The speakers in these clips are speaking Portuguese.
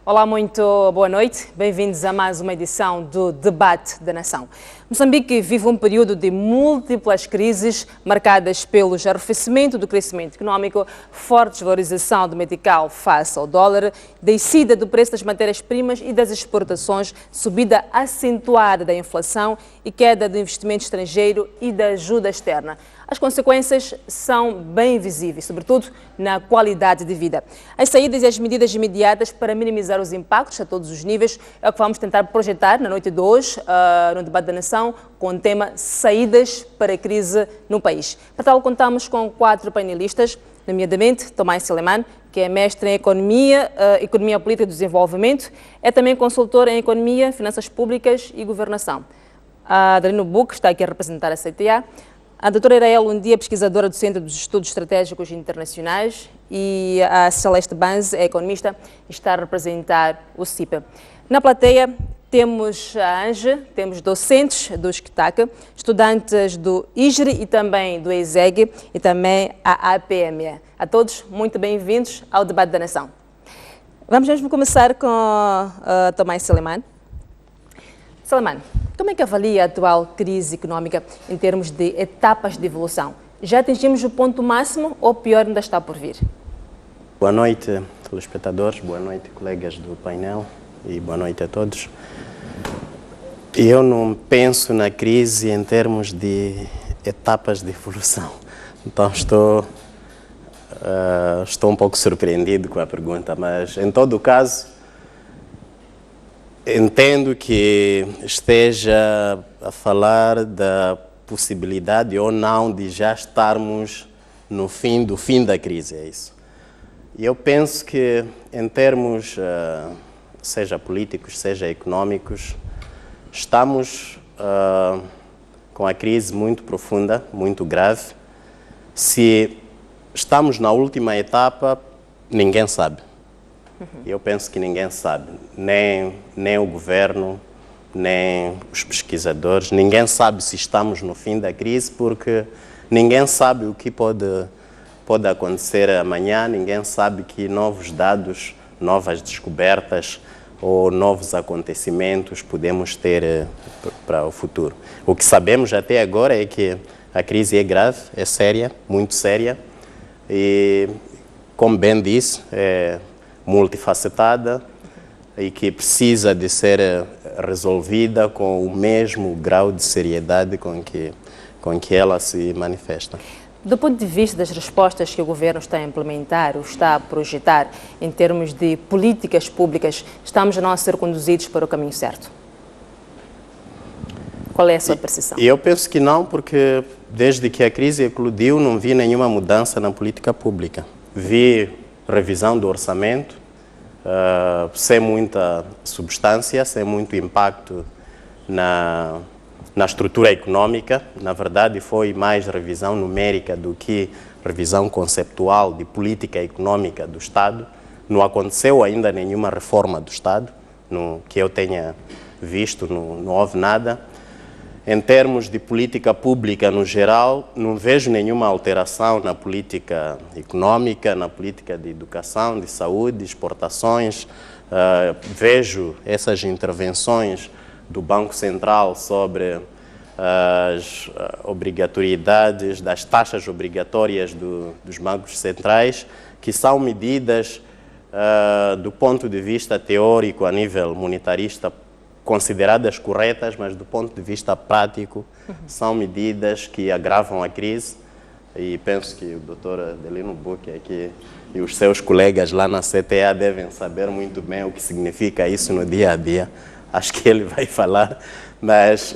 Olá, muito boa noite. Bem-vindos a mais uma edição do Debate da Nação. Moçambique vive um período de múltiplas crises marcadas pelo arrefecimento do crescimento econômico, forte desvalorização do metical face ao dólar, descida do preço das matérias-primas e das exportações, subida acentuada da inflação e queda do investimento estrangeiro e da ajuda externa. As consequências são bem visíveis, sobretudo na qualidade de vida. As saídas e as medidas imediatas para minimizar os impactos a todos os níveis é o que vamos tentar projetar na noite de hoje, no Debate da Nação, com o tema Saídas para a Crise no País. Para tal, contamos com 4 panelistas, nomeadamente Tomás Seleman, que é mestre em Economia Política e Desenvolvimento, é também consultor em Economia, Finanças Públicas e Governação. A Adelino Buc está aqui a representar a CTA. A doutora Irael Lundia, pesquisadora do Centro dos Estudos Estratégicos Internacionais, e a Celeste Banz, é economista, está a representar o CIPA. Na plateia temos a ANGE, temos docentes do SCTAC, estudantes do IGRE e também do ESEG e também a APME. A todos, muito bem-vindos ao Debate da Nação. Vamos mesmo começar com Tomás Seleman. Seleman, como é que avalia a atual crise económica em termos de etapas de evolução? Já atingimos o ponto máximo ou pior ainda está por vir? Boa noite, telespectadores, boa noite, colegas do painel e boa noite a todos. Eu não penso na crise em termos de etapas de evolução, então estou um pouco surpreendido com a pergunta, mas em todo o caso, entendo que esteja a falar da possibilidade ou não de já estarmos no fim da crise, é isso. E eu penso que em termos, seja políticos, seja econômicos, estamos com a crise muito profunda, muito grave. Se estamos na última etapa, ninguém sabe. Eu penso que ninguém sabe, nem o governo, nem os pesquisadores, ninguém sabe se estamos no fim da crise, porque ninguém sabe o que pode acontecer amanhã, ninguém sabe que novos dados, novas descobertas ou novos acontecimentos podemos ter para o futuro. O que sabemos até agora é que a crise é grave, é séria, muito séria, e, como bem disse, é multifacetada e que precisa de ser resolvida com o mesmo grau de seriedade com que ela se manifesta. Do ponto de vista das respostas que o governo está a implementar ou está a projetar em termos de políticas públicas, estamos a não ser conduzidos para o caminho certo? Qual é a sua percepção? Eu penso que não, porque desde que a crise eclodiu não vi nenhuma mudança na política pública. Vi revisão do orçamento, sem muita substância, sem muito impacto na estrutura econômica. Na verdade, foi mais revisão numérica do que revisão conceptual de política econômica do Estado. Não aconteceu ainda nenhuma reforma do Estado, no que eu tenha visto, não houve nada. Em termos de política pública no geral, não vejo nenhuma alteração na política econômica, na política de educação, de saúde, de exportações. Vejo essas intervenções do Banco Central sobre as obrigatoriedades, das taxas obrigatórias dos bancos centrais, que são medidas, do ponto de vista teórico, a nível monetarista, consideradas corretas, mas do ponto de vista prático, são medidas que agravam a crise, e penso que o Dr. Adelino Buc aqui e os seus colegas lá na CTA devem saber muito bem o que significa isso no dia a dia. Acho que ele vai falar, mas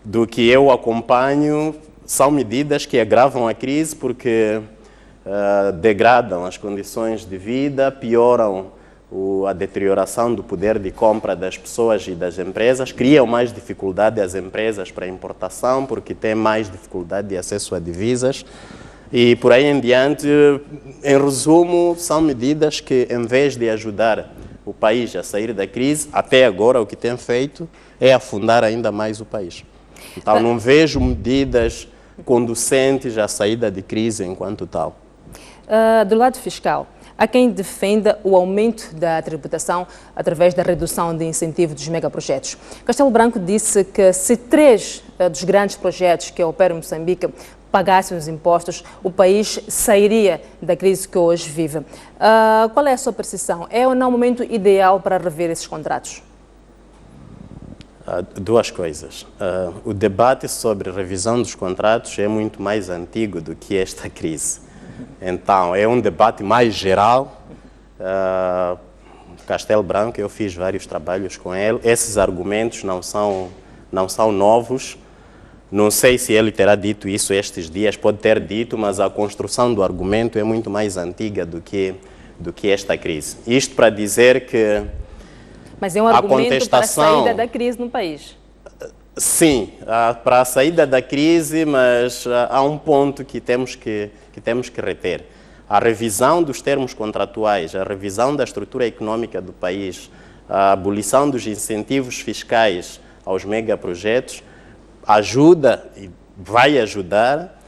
do que eu acompanho, são medidas que agravam a crise porque degradam as condições de vida, pioram a deterioração do poder de compra das pessoas e das empresas, criam mais dificuldade às empresas para importação, porque têm mais dificuldade de acesso a divisas, e por aí em diante. Em resumo, são medidas que, em vez de ajudar o país a sair da crise, até agora o que tem feito é afundar ainda mais o país. Então não vejo medidas conducentes à saída de crise enquanto tal. Do lado fiscal, Há quem defenda o aumento da tributação através da redução de incentivo dos megaprojetos. Castelo Branco disse que se 3 dos grandes projetos que operam em Moçambique pagassem os impostos, o país sairia da crise que hoje vive. Qual é a sua percepção? É ou não o momento ideal para rever esses contratos? Duas coisas. O debate sobre revisão dos contratos é muito mais antigo do que esta crise. Então, é um debate mais geral. Castelo Branco, eu fiz vários trabalhos com ele. Esses argumentos não são novos. Não sei se ele terá dito isso estes dias, pode ter dito, mas a construção do argumento é muito mais antiga do que esta crise. Isto para dizer que mas é um argumento para a saída da crise no país. Sim, para a saída da crise, mas há um ponto que temos que reter. A revisão dos termos contratuais, a revisão da estrutura econômica do país, a abolição dos incentivos fiscais aos megaprojetos, ajuda e vai ajudar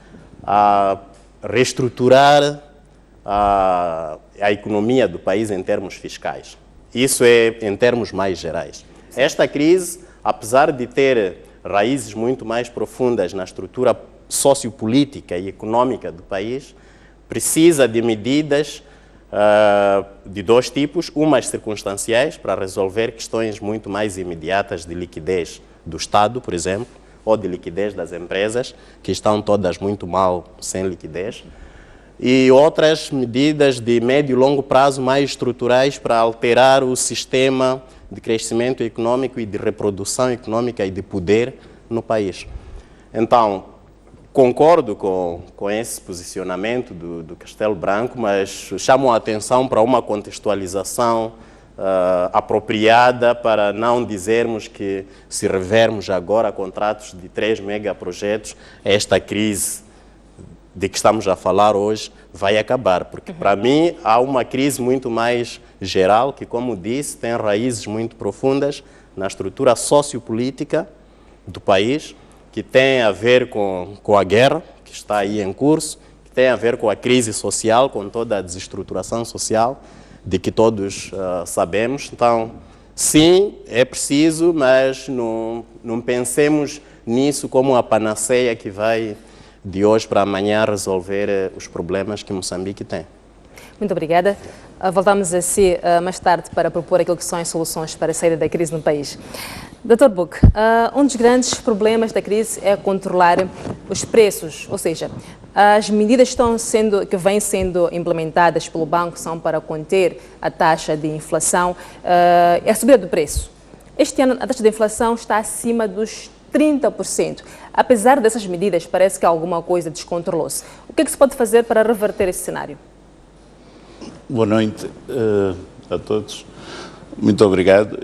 a reestruturar a economia do país em termos fiscais. Isso é em termos mais gerais. Esta crise, apesar de ter raízes muito mais profundas na estrutura sociopolítica e econômica do país, precisa de medidas de dois tipos, umas circunstanciais para resolver questões muito mais imediatas de liquidez do Estado, por exemplo, ou de liquidez das empresas, que estão todas muito mal sem liquidez, e outras medidas de médio e longo prazo mais estruturais para alterar o sistema de crescimento econômico e de reprodução econômica e de poder no país. Então, concordo com esse posicionamento do Castelo Branco, mas chamo a atenção para uma contextualização apropriada para não dizermos que se revermos agora contratos de 3 megaprojetos, esta crise de que estamos a falar hoje vai acabar, porque para mim há uma crise muito mais geral que, como disse, tem raízes muito profundas na estrutura sociopolítica do país, que tem a ver com a guerra que está aí em curso, que tem a ver com a crise social, com toda a desestruturação social de que todos sabemos. Então, sim, é preciso, mas não pensemos nisso como a panaceia que vai de hoje para amanhã resolver os problemas que Moçambique tem. Muito obrigada. Voltamos a si mais tarde para propor aquilo que são as soluções para a saída da crise no país. Dr. Buck, um dos grandes problemas da crise é controlar os preços, ou seja, as medidas que vêm sendo implementadas pelo banco são para conter a taxa de inflação e a subida do preço. Este ano a taxa de inflação está acima dos 30%. Apesar dessas medidas, parece que alguma coisa descontrolou-se. O que é que se pode fazer para reverter esse cenário? Boa noite a todos. Muito obrigado.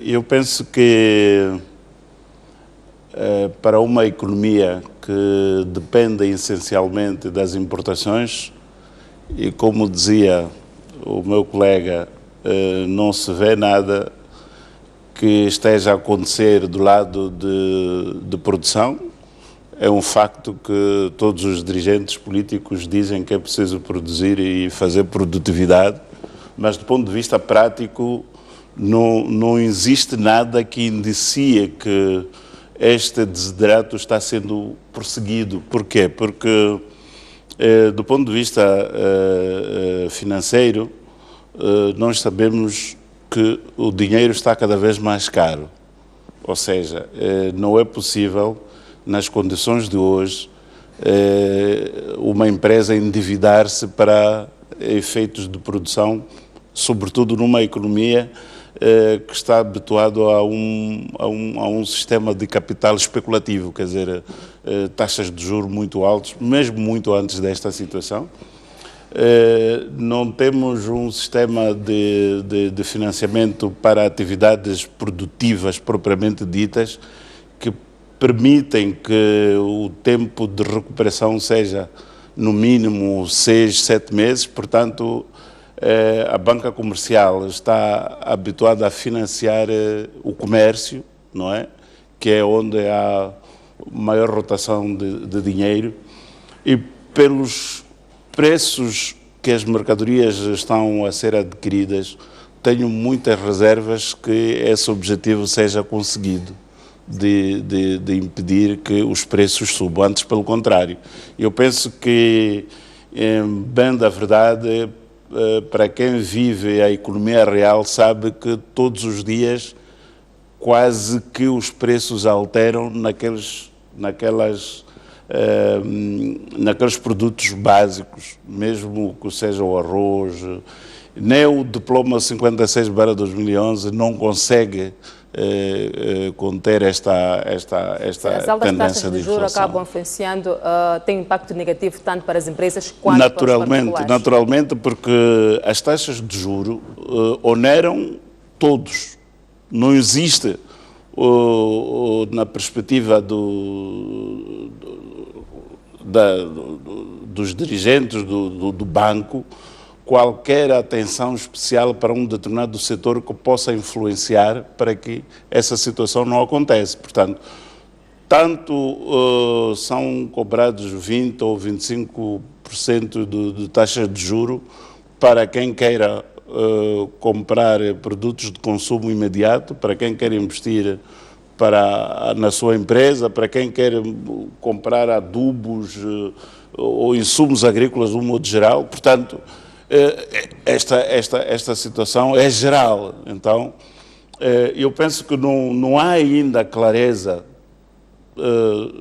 Eu penso que para uma economia que depende essencialmente das importações, e como dizia o meu colega, não se vê nada que esteja a acontecer do lado de produção. É um facto que todos os dirigentes políticos dizem que é preciso produzir e fazer produtividade, mas do ponto de vista prático não existe nada que indicie que este desidrato está sendo perseguido. Porquê? Porque do ponto de vista financeiro, nós sabemos que o dinheiro está cada vez mais caro. Ou seja, não é possível, nas condições de hoje, uma empresa endividar-se para efeitos de produção, sobretudo numa economia que está habituado a um sistema de capital especulativo, quer dizer, taxas de juros muito altas, mesmo muito antes desta situação. Não temos um sistema de financiamento para atividades produtivas propriamente ditas que permitem que o tempo de recuperação seja no mínimo 6, 7 meses. Portanto, a banca comercial está habituada a financiar o comércio, não é? Que é onde há maior rotação de dinheiro, e pelos preços que as mercadorias estão a ser adquiridas, tenho muitas reservas que esse objetivo seja conseguido, de impedir que os preços subam. Antes, pelo contrário. Eu penso que, bem da verdade, para quem vive a economia real, sabe que todos os dias quase que os preços alteram naqueles produtos básicos, mesmo que seja o arroz. Nem o diploma 56/2011 não consegue conter esta as altas tendência taxas de de juros inflação. acabam influenciando, tem impacto negativo tanto para as empresas quanto para os particulares. Naturalmente, porque as taxas de juro oneram todos. Não existe, na perspectiva dos dirigentes do banco, qualquer atenção especial para um determinado setor que possa influenciar para que essa situação não aconteça. Portanto, tanto são cobrados 20% ou 25% de taxas de juro para quem queira comprar produtos de consumo imediato, para quem quer investir na sua empresa, para quem quer comprar adubos ou insumos agrícolas de um modo geral. Portanto, esta situação é geral. Então, eu penso que não há ainda clareza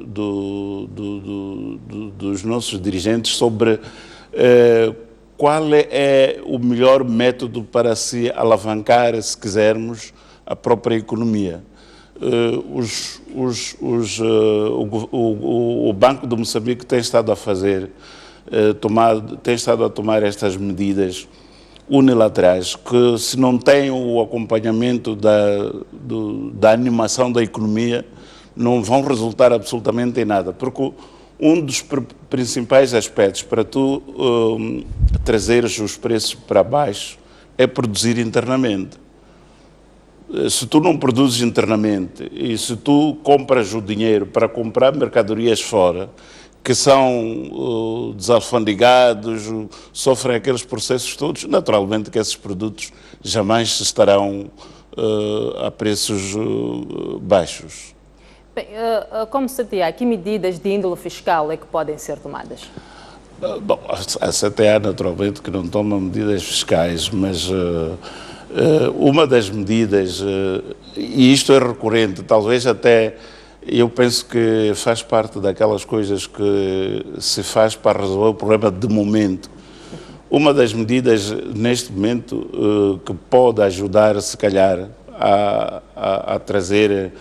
dos nossos dirigentes sobre qual é o melhor método para se alavancar, se quisermos, a própria economia. O Banco de Moçambique tem estado a tomar estas medidas unilaterais, que se não tem o acompanhamento da animação da economia, não vão resultar absolutamente em nada, porque um dos principais aspectos para tu trazeres os preços para baixo é produzir internamente. Se tu não produzes internamente e se tu compras o dinheiro para comprar mercadorias fora, que são desalfandegados, sofrem aqueles processos todos, naturalmente que esses produtos jamais estarão a preços baixos. Bem, como CTA, que medidas de índole fiscal é que podem ser tomadas? Bom, a CTA naturalmente que não toma medidas fiscais, mas uma das medidas, e isto é recorrente, talvez até eu penso que faz parte daquelas coisas que se faz para resolver o problema de momento. Uma das medidas neste momento que pode ajudar, se calhar, a trazer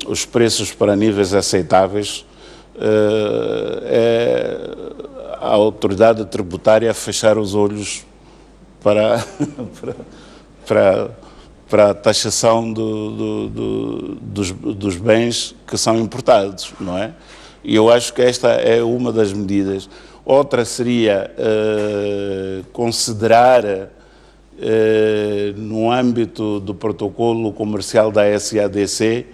os preços para níveis aceitáveis é a autoridade tributária fechar os olhos para a taxação dos bens que são importados, não é? E eu acho que esta é uma das medidas. Outra seria considerar, no âmbito do protocolo comercial da SADC,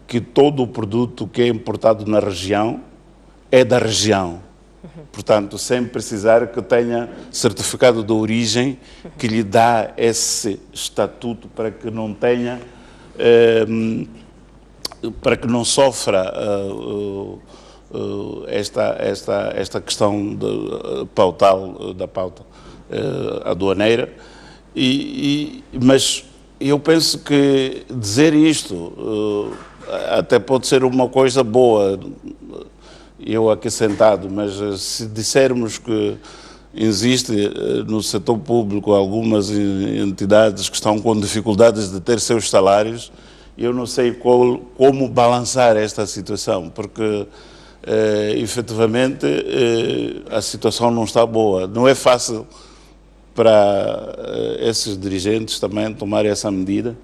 que todo o produto que é importado na região é da região. Portanto, sem precisar que tenha certificado de origem que lhe dá esse estatuto para que não tenha, para que não sofra esta questão da pauta aduaneira. Mas eu penso que dizer isto até pode ser uma coisa boa, eu aqui sentado, mas se dissermos que existe no setor público algumas entidades que estão com dificuldades de ter seus salários, eu não sei como balançar esta situação, porque efetivamente a situação não está boa. Não é fácil para esses dirigentes também tomarem essa medida.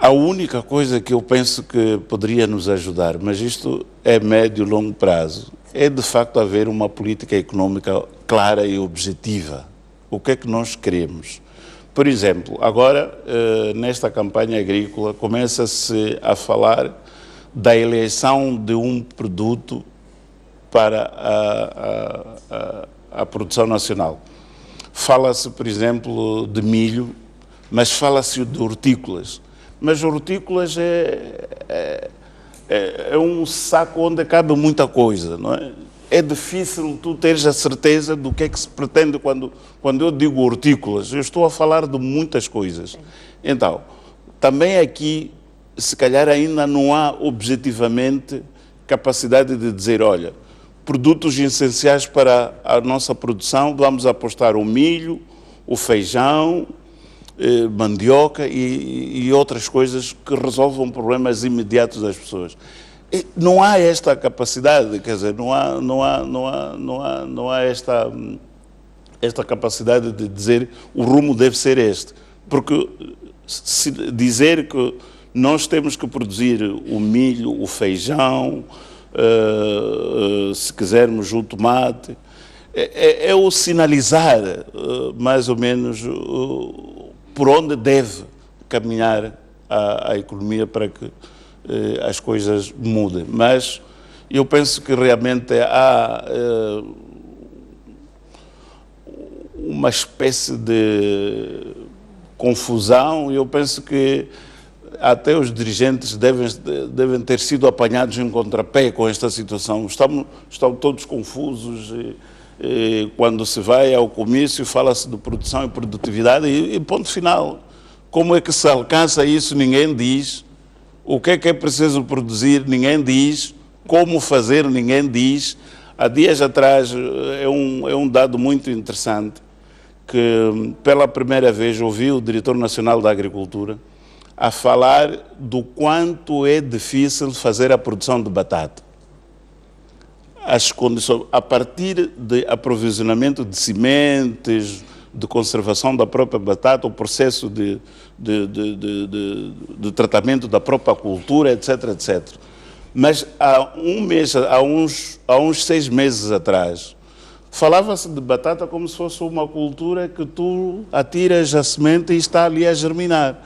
A única coisa que eu penso que poderia nos ajudar, mas isto é médio e longo prazo, é de facto haver uma política económica clara e objetiva. O que é que nós queremos? Por exemplo, agora, nesta campanha agrícola, começa-se a falar da eleição de um produto para a produção nacional. Fala-se, por exemplo, de milho, mas fala-se de hortícolas. Mas hortícolas é um saco onde cabe muita coisa, não é? É difícil tu teres a certeza do que é que se pretende quando eu digo hortícolas. Eu estou a falar de muitas coisas. Então, também aqui, se calhar ainda não há objetivamente capacidade de dizer, olha, produtos essenciais para a nossa produção, vamos apostar o milho, o feijão, mandioca e outras coisas que resolvam problemas imediatos das pessoas. E não há esta capacidade, quer dizer, não há esta capacidade de dizer o rumo deve ser este. Porque se dizer que nós temos que produzir o milho, o feijão, se quisermos o tomate, é o sinalizar mais ou menos por onde deve caminhar a economia para que as coisas mudem. Mas eu penso que realmente há uma espécie de confusão, e eu penso que até os dirigentes devem ter sido apanhados em contrapé com esta situação. Estão todos confusos. Quando se vai ao comício, fala-se de produção e produtividade e ponto final. Como é que se alcança isso? Ninguém diz. O que é preciso produzir? Ninguém diz. Como fazer? Ninguém diz. Há dias atrás, é um dado muito interessante, que pela primeira vez ouvi o Diretor Nacional da Agricultura a falar do quanto é difícil fazer a produção de batata. As condições, a partir de aprovisionamento de sementes, de conservação da própria batata, o processo de tratamento da própria cultura, etc, etc. Mas há uns 6 meses atrás, falava-se de batata como se fosse uma cultura que tu atiras a semente e está ali a germinar.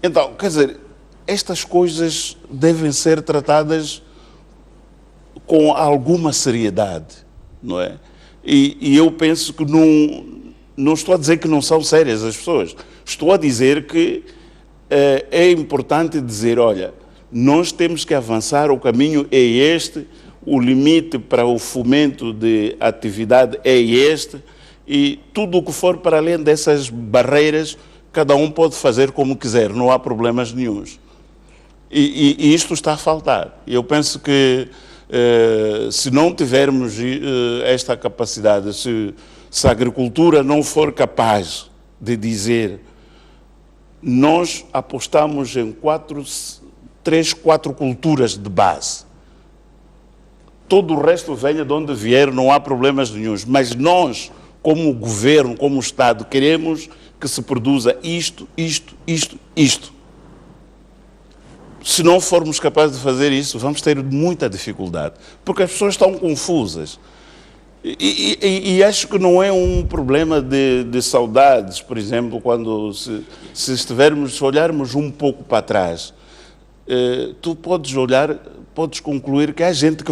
Então, quer dizer, estas coisas devem ser tratadas com alguma seriedade, não é? E eu penso que não estou a dizer que não são sérias as pessoas, estou a dizer que é importante dizer, olha, nós temos que avançar, o caminho é este, o limite para o fomento de atividade é este, e tudo o que for para além dessas barreiras, cada um pode fazer como quiser, não há problemas nenhuns. E isto está a faltar. Eu penso que se não tivermos esta capacidade, se a agricultura não for capaz de dizer nós apostamos em 3, 4 culturas de base, todo o resto venha de onde vier, não há problemas nenhuns, mas nós, como governo, como Estado, queremos que se produza isto. Se não formos capazes de fazer isso, vamos ter muita dificuldade, porque as pessoas estão confusas. E acho que não é um problema de saudades, por exemplo, quando se olharmos um pouco para trás, tu podes concluir que há gente que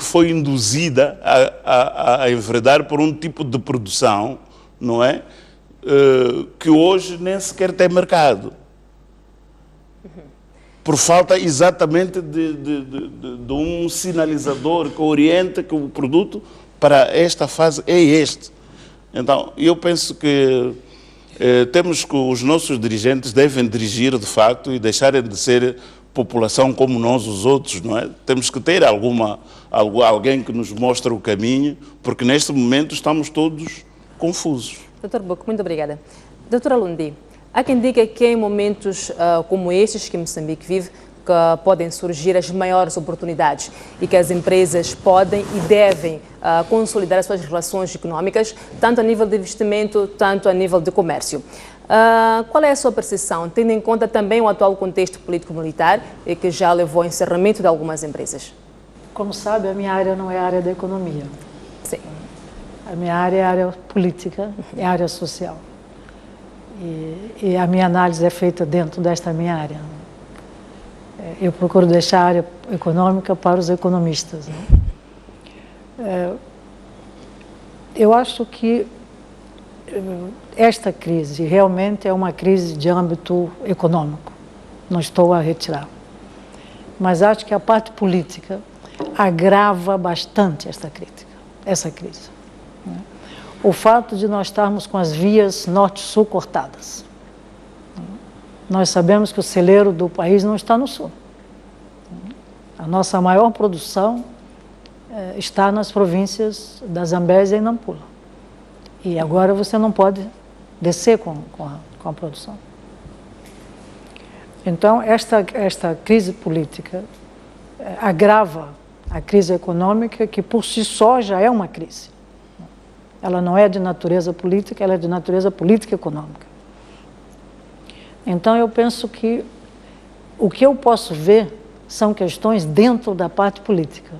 foi induzida a enveredar por um tipo de produção, não é? Que hoje nem sequer tem mercado. Por falta exatamente de um sinalizador que orienta que o produto para esta fase é este. Então, eu penso que temos que os nossos dirigentes devem dirigir de facto e deixarem de ser população como nós os outros, não é? Temos que ter alguém que nos mostre o caminho, porque neste momento estamos todos confusos. Dr. Boco, muito obrigada. Doutora Lundi, há quem diga que em momentos como estes que Moçambique vive, que podem surgir as maiores oportunidades e que as empresas podem e devem consolidar as suas relações econômicas, tanto a nível de investimento, tanto a nível de comércio. Qual é a sua percepção, tendo em conta também o atual contexto político-militar e que já levou ao encerramento de algumas empresas? Como sabe, a minha área não é a área da economia. Sim. A minha área é a área política, é a área social. E a minha análise é feita dentro desta minha área. Eu procuro deixar a área econômica para os economistas, né? Eu acho que esta crise realmente é uma crise de âmbito econômico, não estou a retirar. Mas acho que a parte política agrava bastante essa crise. O fato de nós estarmos com as vias norte-sul cortadas. Nós sabemos que o celeiro do país não está no sul. A nossa maior produção está nas províncias da Zambésia e Nampula. E agora você não pode descer com a produção. Então, esta crise política agrava a crise econômica, que por si só já é uma crise. Ela não é de natureza política, ela é de natureza política-econômica. Então, eu penso que o que eu posso ver são questões dentro da parte política.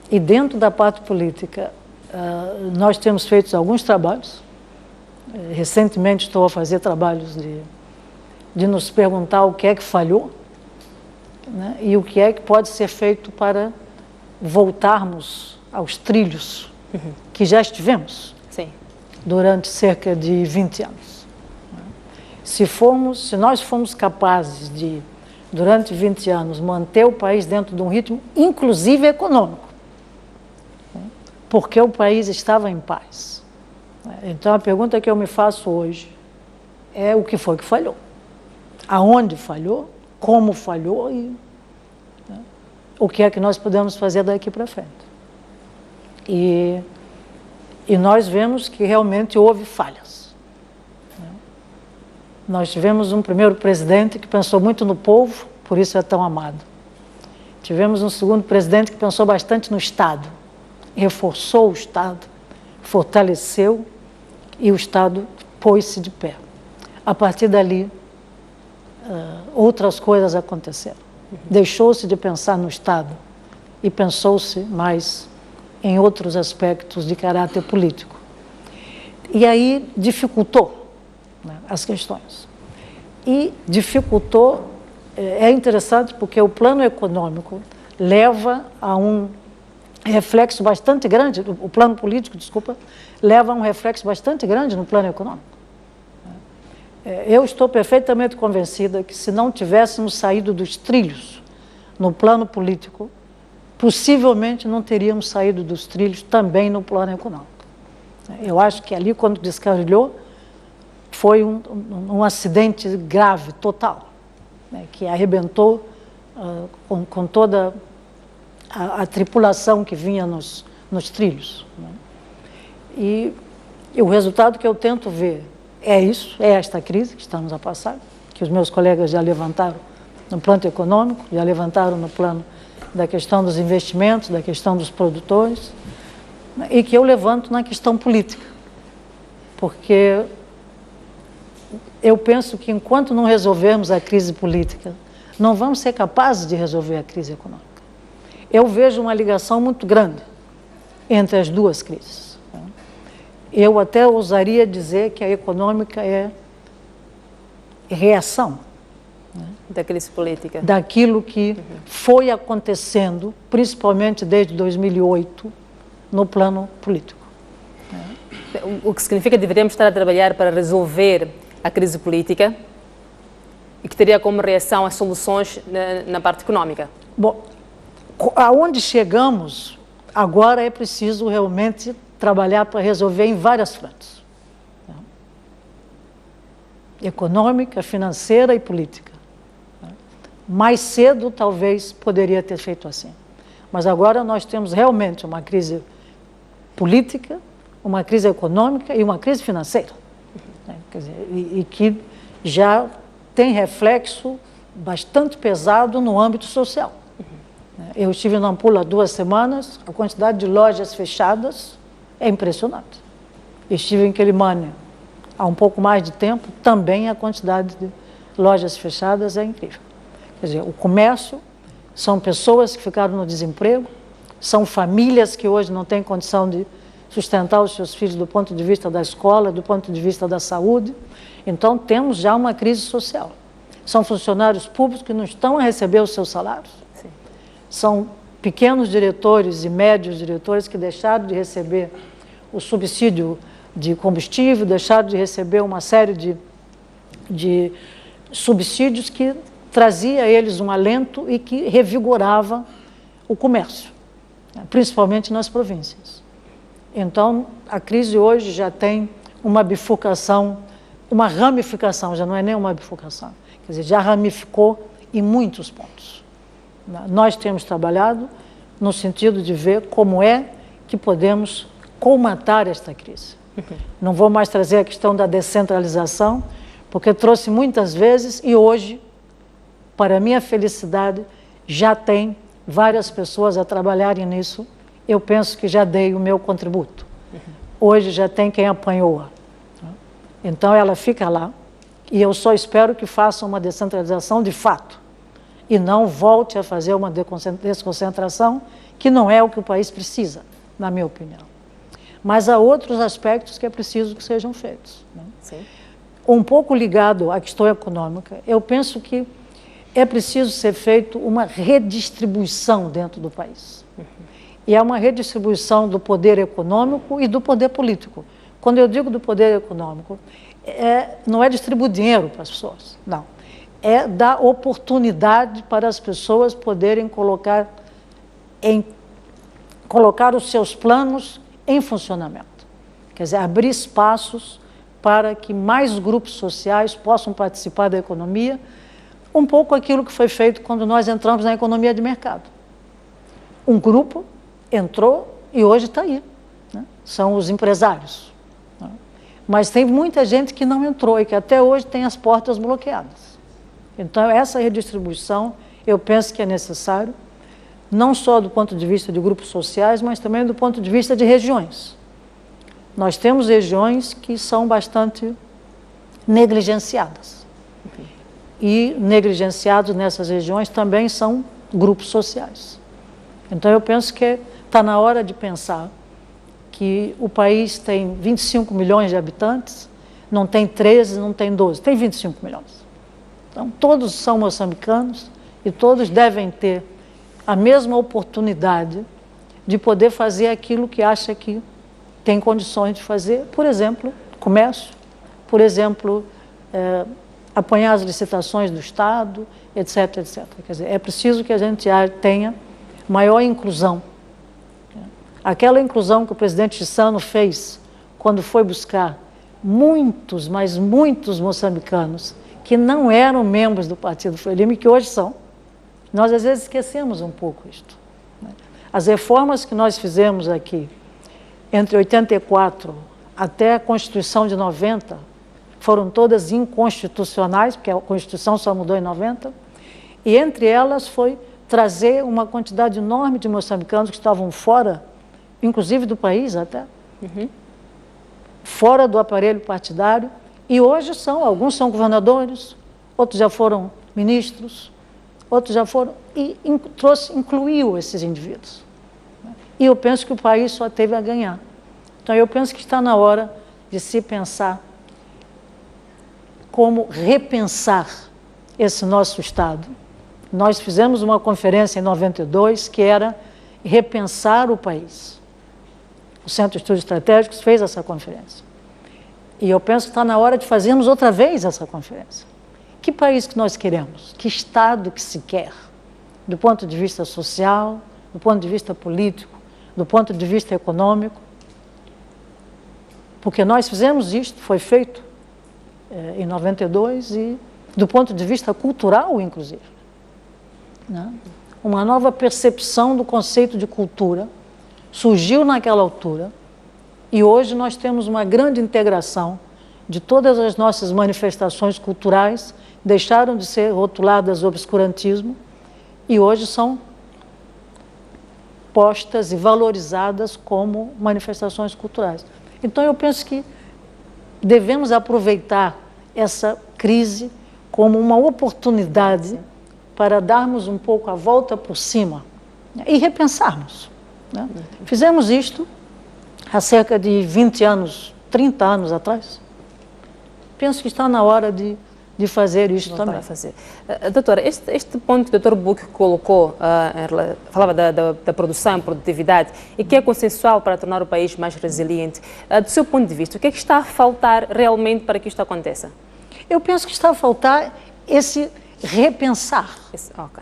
E dentro da parte política, nós temos feito alguns trabalhos. Recentemente estou a fazer trabalhos de nos perguntar o que é que falhou, né, e o que é que pode ser feito para voltarmos aos trilhos que já estivemos. Sim. Durante cerca de 20 anos. Se nós formos capazes de, durante 20 anos, manter o país dentro de um ritmo, inclusive econômico, porque o país estava em paz. Então, a pergunta que eu me faço hoje é o que foi que falhou. Aonde falhou, como falhou e o que é que nós podemos fazer daqui para frente. E nós vemos que realmente houve falhas. Nós tivemos um primeiro presidente que pensou muito no povo, por isso é tão amado. Tivemos um segundo presidente que pensou bastante no Estado, reforçou o Estado, fortaleceu e o Estado pôs-se de pé. A partir dali, outras coisas aconteceram. Deixou-se de pensar no Estado e pensou-se mais em outros aspectos de caráter político. E aí dificultou, né, as questões. E dificultou, é interessante porque o plano econômico leva a um reflexo bastante grande, o plano político, desculpa, leva a um reflexo bastante grande no plano econômico. Eu estou perfeitamente convencida que se não tivéssemos saído dos trilhos no plano político, possivelmente não teríamos saído dos trilhos também no plano econômico. Eu acho que ali, quando descarrilhou, foi um acidente grave, total, né, que arrebentou com toda a tripulação que vinha nos trilhos. Né. E o resultado que eu tento ver é isso, é esta crise que estamos a passar, que os meus colegas já levantaram no plano econômico, já levantaram no plano da questão dos investimentos, da questão dos produtores, e que eu levanto na questão política. Porque eu penso que enquanto não resolvermos a crise política, não vamos ser capazes de resolver a crise econômica. Eu vejo uma ligação muito grande entre as duas crises. Eu até ousaria dizer que a econômica é reação, né, da crise política. Daquilo que foi acontecendo, principalmente desde 2008, no plano político. O que significa que deveríamos estar a trabalhar para resolver a crise política e que teria como reação as soluções na parte econômica. Bom, aonde chegamos, agora é preciso realmente trabalhar para resolver em várias frentes. Econômica, financeira e política. Mais cedo, talvez, poderia ter feito assim. Mas agora nós temos realmente uma crise política, uma crise econômica e uma crise financeira. Quer dizer, e que já tem reflexo bastante pesado no âmbito social. Eu estive em Nampula há 2 semanas, a quantidade de lojas fechadas é impressionante. Estive em Quelimane há um pouco mais de tempo, também a quantidade de lojas fechadas é incrível. Quer dizer, o comércio são pessoas que ficaram no desemprego, são famílias que hoje não têm condição de sustentar os seus filhos do ponto de vista da escola, do ponto de vista da saúde. Então, temos já uma crise social. São funcionários públicos que não estão a receber os seus salários. Sim. São pequenos diretores e médios diretores que deixaram de receber o subsídio de combustível, deixaram de receber uma série de subsídios que trazia a eles um alento e que revigorava o comércio, principalmente nas províncias. Então, a crise hoje já tem uma bifurcação, uma ramificação, já não é nem uma bifurcação, quer dizer, já ramificou em muitos pontos. Nós temos trabalhado no sentido de ver como é que podemos colmatar esta crise. Não vou mais trazer a questão da descentralização, porque trouxe muitas vezes e hoje, para minha felicidade, já tem várias pessoas a trabalharem nisso. Eu penso que já dei o meu contributo. Hoje já tem quem apanhou-a. Então ela fica lá e eu só espero que faça uma descentralização de fato e não volte a fazer uma desconcentração, que não é o que o país precisa, na minha opinião. Mas há outros aspectos que é preciso que sejam feitos. Sim. Um pouco ligado à questão econômica, eu penso que é preciso ser feito uma redistribuição dentro do país. E é uma redistribuição do poder econômico e do poder político. Quando eu digo do poder econômico, não é distribuir dinheiro para as pessoas, não. É dar oportunidade para as pessoas poderem colocar os seus planos em funcionamento. Quer dizer, abrir espaços para que mais grupos sociais possam participar da economia, um pouco aquilo que foi feito quando nós entramos na economia de mercado. Um grupo entrou e hoje está aí, né? São os empresários. Né? Mas tem muita gente que não entrou e que até hoje tem as portas bloqueadas. Então, essa redistribuição, eu penso que é necessário, não só do ponto de vista de grupos sociais, mas também do ponto de vista de regiões. Nós temos regiões que são bastante negligenciadas. E negligenciados nessas regiões também são grupos sociais. Então, eu penso que está na hora de pensar que o país tem 25 milhões de habitantes, não tem 13, não tem 12, tem 25 milhões. Então, todos são moçambicanos e todos devem ter a mesma oportunidade de poder fazer aquilo que acha que tem condições de fazer, por exemplo, comércio, por exemplo, apanhar as licitações do Estado, etc, etc. Quer dizer, é preciso que a gente tenha maior inclusão. Aquela inclusão que o presidente Chissano fez quando foi buscar muitos, mas muitos moçambicanos que não eram membros do Partido Frelimo e que hoje são. Nós, às vezes, esquecemos um pouco isto. As reformas que nós fizemos aqui, entre 84 até a Constituição de 90, foram todas inconstitucionais, porque a Constituição só mudou em 90, e entre elas foi trazer uma quantidade enorme de moçambicanos que estavam fora, inclusive do país até, fora do aparelho partidário, e hoje alguns são governadores, outros já foram ministros, outros já foram, e incluiu esses indivíduos. E eu penso que o país só teve a ganhar. Então, eu penso que está na hora de se pensar como repensar esse nosso Estado. Nós fizemos uma conferência em 92 que era repensar o país. O Centro de Estudos Estratégicos fez essa conferência. E eu penso que está na hora de fazermos outra vez essa conferência. Que país que nós queremos? Que Estado que se quer? Do ponto de vista social, do ponto de vista político, do ponto de vista econômico. Porque nós fizemos isto, foi feito em 92 e do ponto de vista cultural, inclusive. Né? Uma nova percepção do conceito de cultura surgiu naquela altura e hoje nós temos uma grande integração de todas as nossas manifestações culturais, deixaram de ser rotuladas obscurantismo e hoje são postas e valorizadas como manifestações culturais. Então eu penso que devemos aproveitar essa crise como uma oportunidade para darmos um pouco a volta por cima, né, e repensarmos. Né? Fizemos isto há cerca de 20 anos, 30 anos atrás. Penso que está na hora de de fazer isto Voltar também. a fazer. Doutora, este ponto que o Dr. Buch colocou, falava da produção, produtividade, e que é consensual para tornar o país mais resiliente. Do seu ponto de vista, o que é que está a faltar realmente para que isto aconteça? Eu penso que está a faltar esse repensar,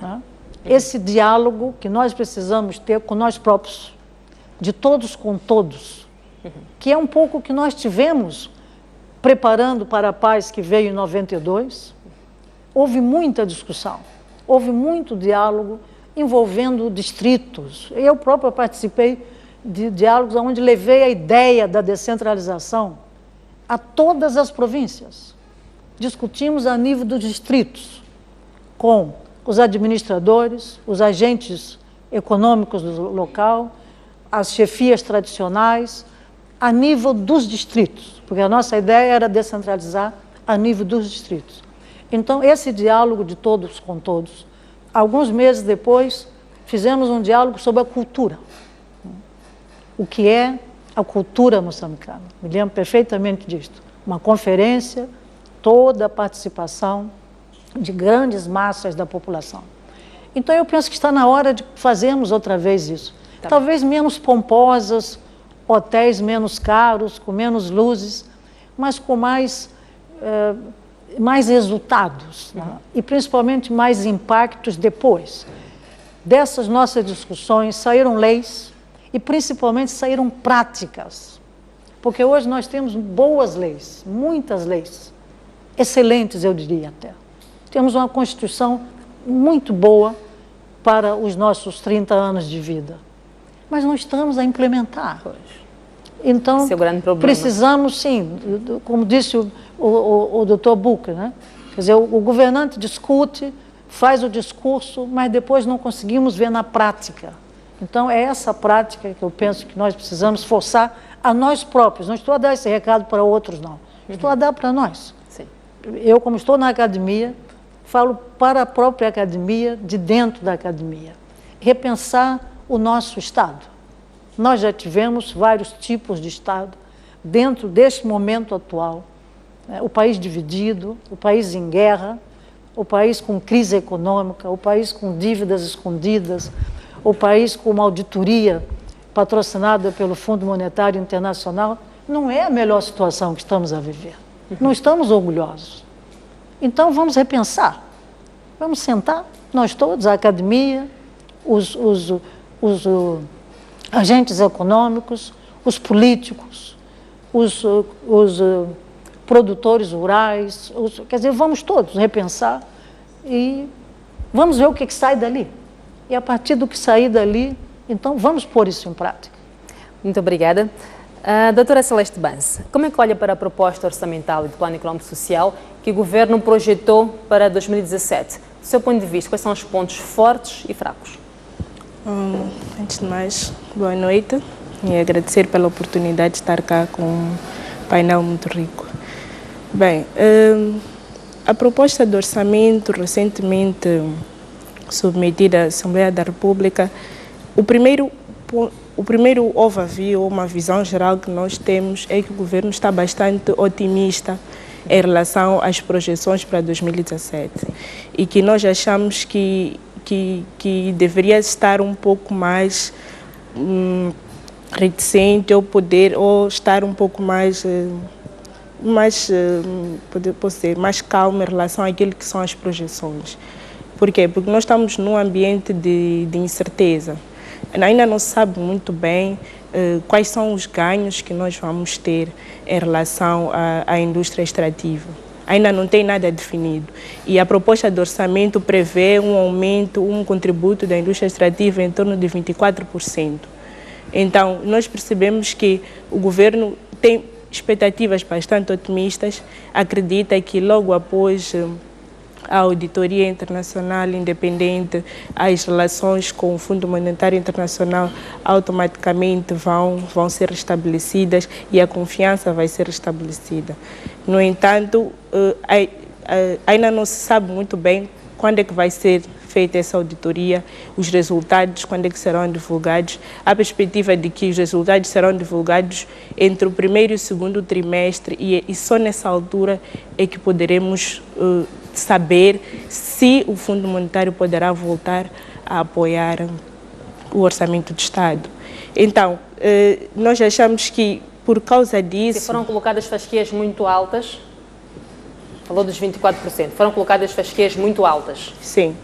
né? Esse diálogo que nós precisamos ter com nós próprios, de todos com todos, que é um pouco o que nós tivemos preparando para a paz que veio em 92. Houve muita discussão, houve muito diálogo envolvendo distritos. Eu própria participei de diálogos onde levei a ideia da descentralização a todas as províncias. Discutimos a nível dos distritos, com os administradores, os agentes econômicos do local, as chefias tradicionais, a nível dos distritos, porque a nossa ideia era descentralizar a nível dos distritos. Então, esse diálogo de todos com todos. Alguns meses depois, fizemos um diálogo sobre a cultura. O que é a cultura moçambicana? Me lembro perfeitamente disto. Uma conferência, toda a participação de grandes massas da população. Então, eu penso que está na hora de fazermos outra vez isso. Talvez menos pomposas, hotéis menos caros, com menos luzes, mas com mais resultados, né? E principalmente mais impactos depois. Dessas nossas discussões saíram leis e principalmente saíram práticas, porque hoje nós temos boas leis, muitas leis, excelentes eu diria até. Temos uma Constituição muito boa para os nossos 30 anos de vida, mas não estamos a implementar. Então, esse é o grande problema. Precisamos, sim, como disse o Dr. Buch, né? Quer dizer, o governante discute, faz o discurso, mas depois não conseguimos ver na prática. Então, é essa prática que eu penso que nós precisamos forçar a nós próprios. Não estou a dar esse recado para outros, não. Estou a dar para nós. Sim. Eu, como estou na academia, falo para a própria academia, de dentro da academia. Repensar o nosso Estado. Nós já tivemos vários tipos de Estado dentro deste momento atual. O país dividido, o país em guerra, o país com crise econômica, o país com dívidas escondidas, o país com uma auditoria patrocinada pelo Fundo Monetário Internacional. Não é a melhor situação que estamos a viver. Não estamos orgulhosos. Então vamos repensar. Vamos sentar, nós todos, a academia, os agentes econômicos, os políticos, os produtores rurais, quer dizer, vamos todos repensar e vamos ver o que sai dali. E a partir do que sair dali, então vamos pôr isso em prática. Muito obrigada. Doutora Celeste Banse, como é que olha para a proposta orçamental e do Plano Econômico Social que o Governo projetou para 2017? Do seu ponto de vista, quais são os pontos fortes e fracos? Antes de mais, boa noite e agradecer pela oportunidade de estar cá com um painel muito rico. Bem, a proposta de orçamento recentemente submetida à Assembleia da República, o primeiro overview, uma visão geral que nós temos é que o governo está bastante otimista em relação às projeções para 2017 e que nós achamos que deveria estar um pouco mais reticente ou estar um pouco mais calmo em relação àquilo que são as projeções. Por quê? Porque nós estamos num ambiente de incerteza. Ainda não se sabe muito bem quais são os ganhos que nós vamos ter em relação à indústria extrativa. Ainda não tem nada definido. E a proposta de orçamento prevê um aumento, um contributo da indústria extrativa em torno de 24%. Então, nós percebemos que o governo tem expectativas bastante otimistas, acredita que logo após a auditoria internacional independente, as relações com o Fundo Monetário Internacional automaticamente vão ser restabelecidas e a confiança vai ser restabelecida. No entanto, ainda não se sabe muito bem quando é que vai ser feita essa auditoria, os resultados, quando é que serão divulgados. Há a perspectiva de que os resultados serão divulgados entre o primeiro e o segundo trimestre e só nessa altura é que poderemos saber se o Fundo Monetário poderá voltar a apoiar o Orçamento do Estado. Então, nós achamos que, por causa disso... Se foram colocadas fasquias muito altas, falou dos 24%, foram colocadas fasquias muito altas. Sim,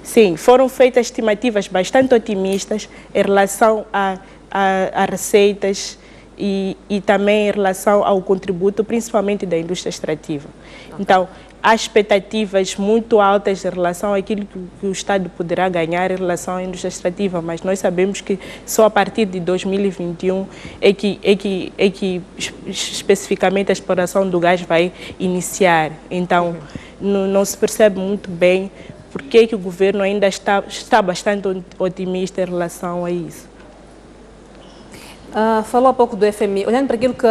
sim, foram feitas estimativas bastante otimistas em relação a receitas e também em relação ao contributo, principalmente da indústria extrativa. Okay. Então, há expectativas muito altas em relação àquilo que o Estado poderá ganhar em relação à indústria extrativa, mas nós sabemos que só a partir de 2021 é que especificamente a exploração do gás vai iniciar. Então, não se percebe muito bem por que o governo ainda está bastante otimista em relação a isso. Falou há pouco do FMI, olhando para aquilo que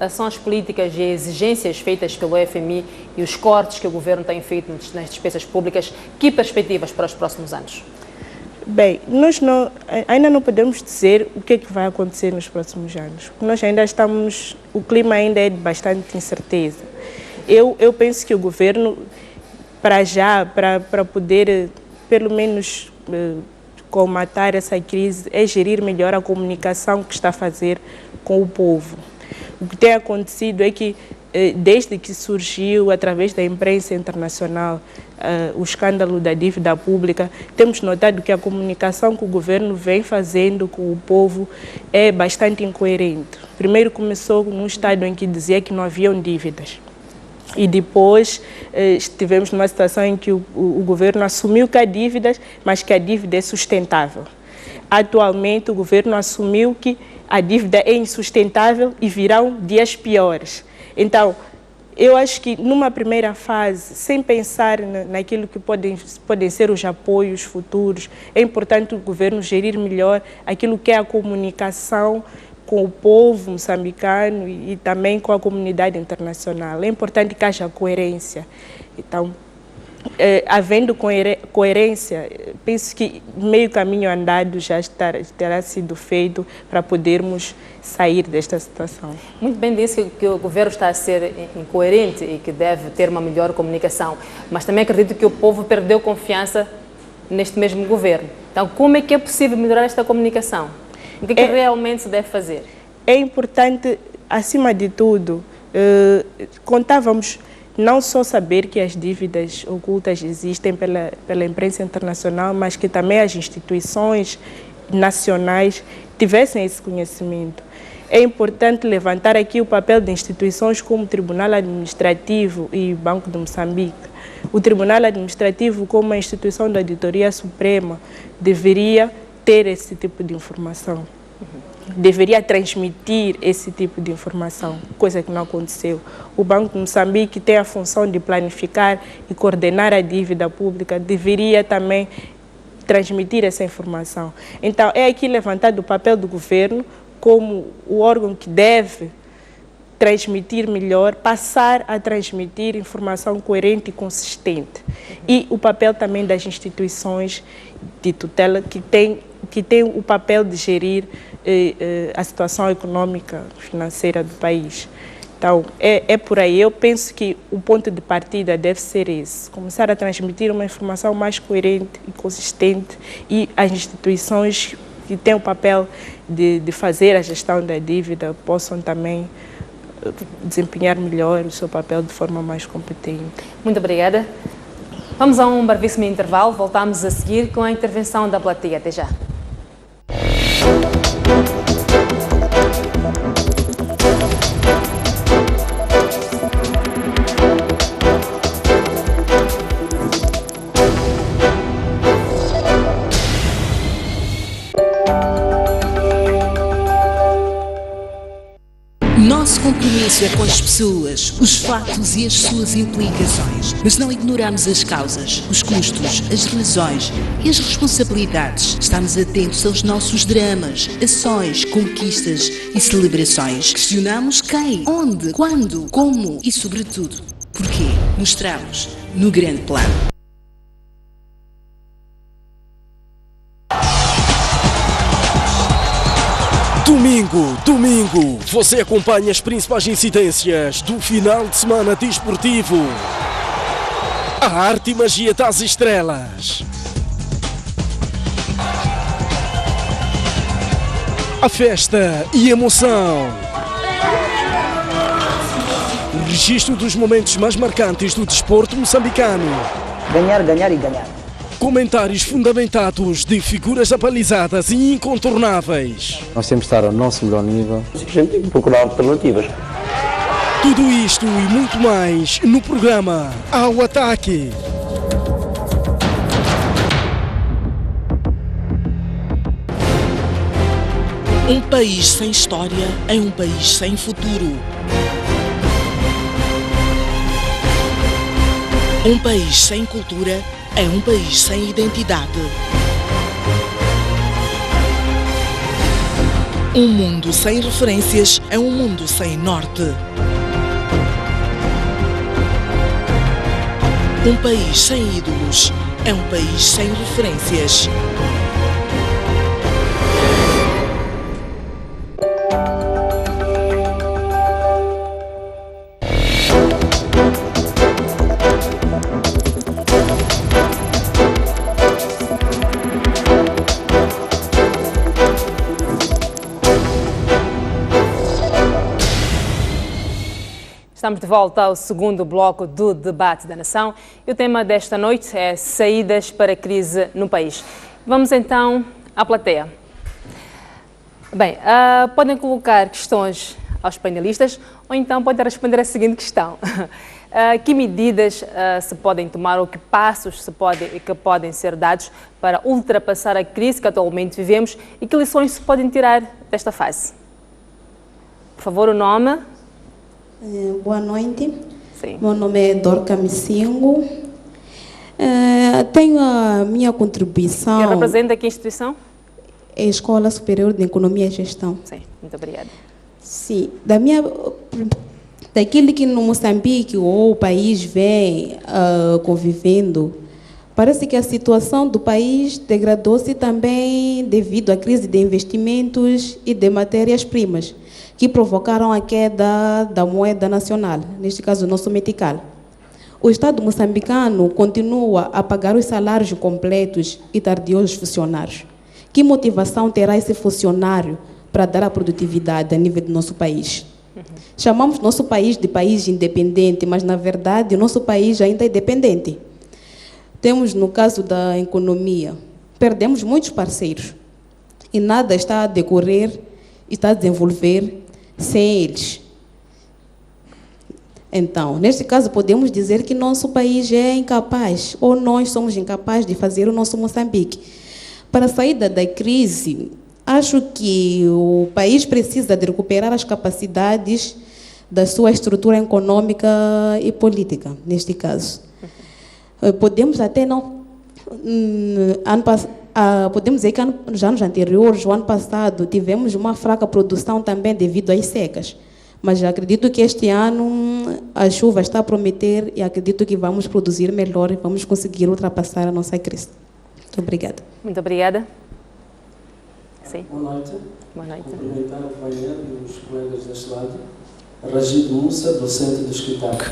são as políticas e exigências feitas pelo FMI e os cortes que o governo tem feito nas despesas públicas, que perspectivas para os próximos anos? Bem, nós ainda não podemos dizer o que é que vai acontecer nos próximos anos. Nós ainda o clima ainda é de bastante incerteza. Eu penso que o governo, para poder, pelo menos, combater essa crise, é gerir melhor a comunicação que está a fazer com o povo. O que tem acontecido é que, desde que surgiu, através da imprensa internacional, o escândalo da dívida pública, temos notado que a comunicação que o governo vem fazendo com o povo é bastante incoerente. Primeiro começou num estado em que dizia que não haviam dívidas. E depois estivemos numa situação em que o governo assumiu que há dívidas, mas que a dívida é sustentável. Atualmente o governo assumiu que a dívida é insustentável e virão dias piores. Então, eu acho que numa primeira fase, sem pensar naquilo que podem ser os apoios futuros, é importante o governo gerir melhor aquilo que é a comunicação com o povo moçambicano e também com a comunidade internacional. É importante que haja coerência. Então, havendo coerência, penso que meio caminho andado já terá sido feito para podermos sair desta situação. Muito bem disse que o governo está a ser incoerente e que deve ter uma melhor comunicação, mas também acredito que o povo perdeu confiança neste mesmo governo. Então, como é que é possível melhorar esta comunicação? O que realmente se deve fazer? É importante, acima de tudo, contávamos não só saber que as dívidas ocultas existem pela imprensa internacional, mas que também as instituições nacionais tivessem esse conhecimento. É importante levantar aqui o papel de instituições como o Tribunal Administrativo e Banco de Moçambique. O Tribunal Administrativo, como a instituição da Auditoria Suprema, deveria ter esse tipo de informação. Deveria transmitir esse tipo de informação, coisa que não aconteceu. O Banco de Moçambique tem a função de planificar e coordenar a dívida pública, deveria também transmitir essa informação. Então, é aqui levantado o papel do governo como o órgão que deve transmitir melhor, passar a transmitir informação coerente e consistente. E o papel também das instituições de tutela que tem o papel de gerir a situação econômica, financeira do país. Então, é por aí. Eu penso que o ponto de partida deve ser esse. Começar a transmitir uma informação mais coerente e consistente e as instituições que têm o papel de fazer a gestão da dívida possam também desempenhar melhor o seu papel de forma mais competente. Muito obrigada. Vamos a um brevíssimo intervalo. Voltamos a seguir com a intervenção da plateia. Até já. Nosso compromisso é com as pessoas, os fatos e as suas implicações, mas não ignoramos as causas, os custos, as razões e as responsabilidades. Estamos atentos aos nossos dramas, ações, conquistas e celebrações. Questionamos quem, onde, quando, como e, sobretudo, porquê. Mostramos no grande plano. Domingo, você acompanha as principais incidências do final de semana desportivo. A arte e magia das estrelas. A festa e emoção. O registro dos momentos mais marcantes do desporto moçambicano. Ganhar, ganhar e ganhar. Comentários fundamentados de figuras abalizadas e incontornáveis. Nós temos que estar ao nosso melhor nível. A gente tem que procurar alternativas. Tudo isto e muito mais no programa Ao Ataque. Um país sem história é um país sem futuro. Um país sem cultura é um país sem identidade. Um mundo sem referências é um mundo sem norte. Um país sem ídolos é um país sem referências. Estamos de volta ao segundo bloco do Debate da Nação e o tema desta noite é saídas para a crise no país. Vamos então à plateia. Bem, podem colocar questões aos painelistas ou então podem responder a seguinte questão. Que medidas se podem tomar ou que passos que podem ser dados para ultrapassar a crise que atualmente vivemos e que lições se podem tirar desta fase? Por favor, o nome. Boa noite. Sim. Meu nome é Dorca Missingo. Tenho a minha contribuição. E representa que instituição? É a Escola Superior de Economia e Gestão. Sim, muito obrigada. Sim, daquilo que no Moçambique ou o país vem convivendo, parece que a situação do país degradou-se também devido à crise de investimentos e de matérias-primas, que provocaram a queda da moeda nacional, neste caso o nosso metical. O Estado moçambicano continua a pagar os salários completos e tardiosos funcionários. Que motivação terá esse funcionário para dar a produtividade a nível do nosso país? Chamamos nosso país de país independente, mas na verdade o nosso país ainda é dependente. Temos no caso da economia, perdemos muitos parceiros e nada está a decorrer, está a desenvolver sem eles. Então, neste caso, podemos dizer que nosso país é incapaz, ou nós somos incapazes de fazer o nosso Moçambique. Para a saída da crise, acho que o país precisa de recuperar as capacidades da sua estrutura econômica e política, neste caso. Podemos até não... podemos dizer que nos anos anteriores, o ano passado, tivemos uma fraca produção também devido às secas. Mas acredito que este ano a chuva está a prometer e acredito que vamos produzir melhor e vamos conseguir ultrapassar a nossa crise. Muito obrigada. Muito obrigada. Sim. Boa noite. Boa noite. Cumprimentar o companheiro e os colegas deste lado. Ragid Moussa, docente do escritório.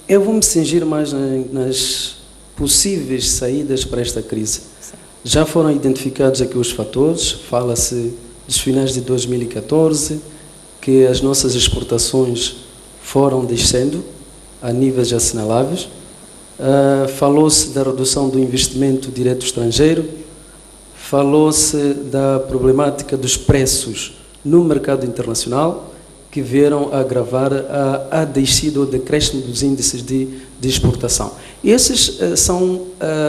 Eu vou me cingir mais nas possíveis saídas para esta crise. Sim. Já foram identificados aqui os fatores, fala-se dos finais de 2014, que as nossas exportações foram descendo a níveis assinaláveis. Falou-se da redução do investimento direto estrangeiro, falou-se da problemática dos preços no mercado internacional, que vieram a agravar a descida ou decréscimo dos índices de exportação. Esses são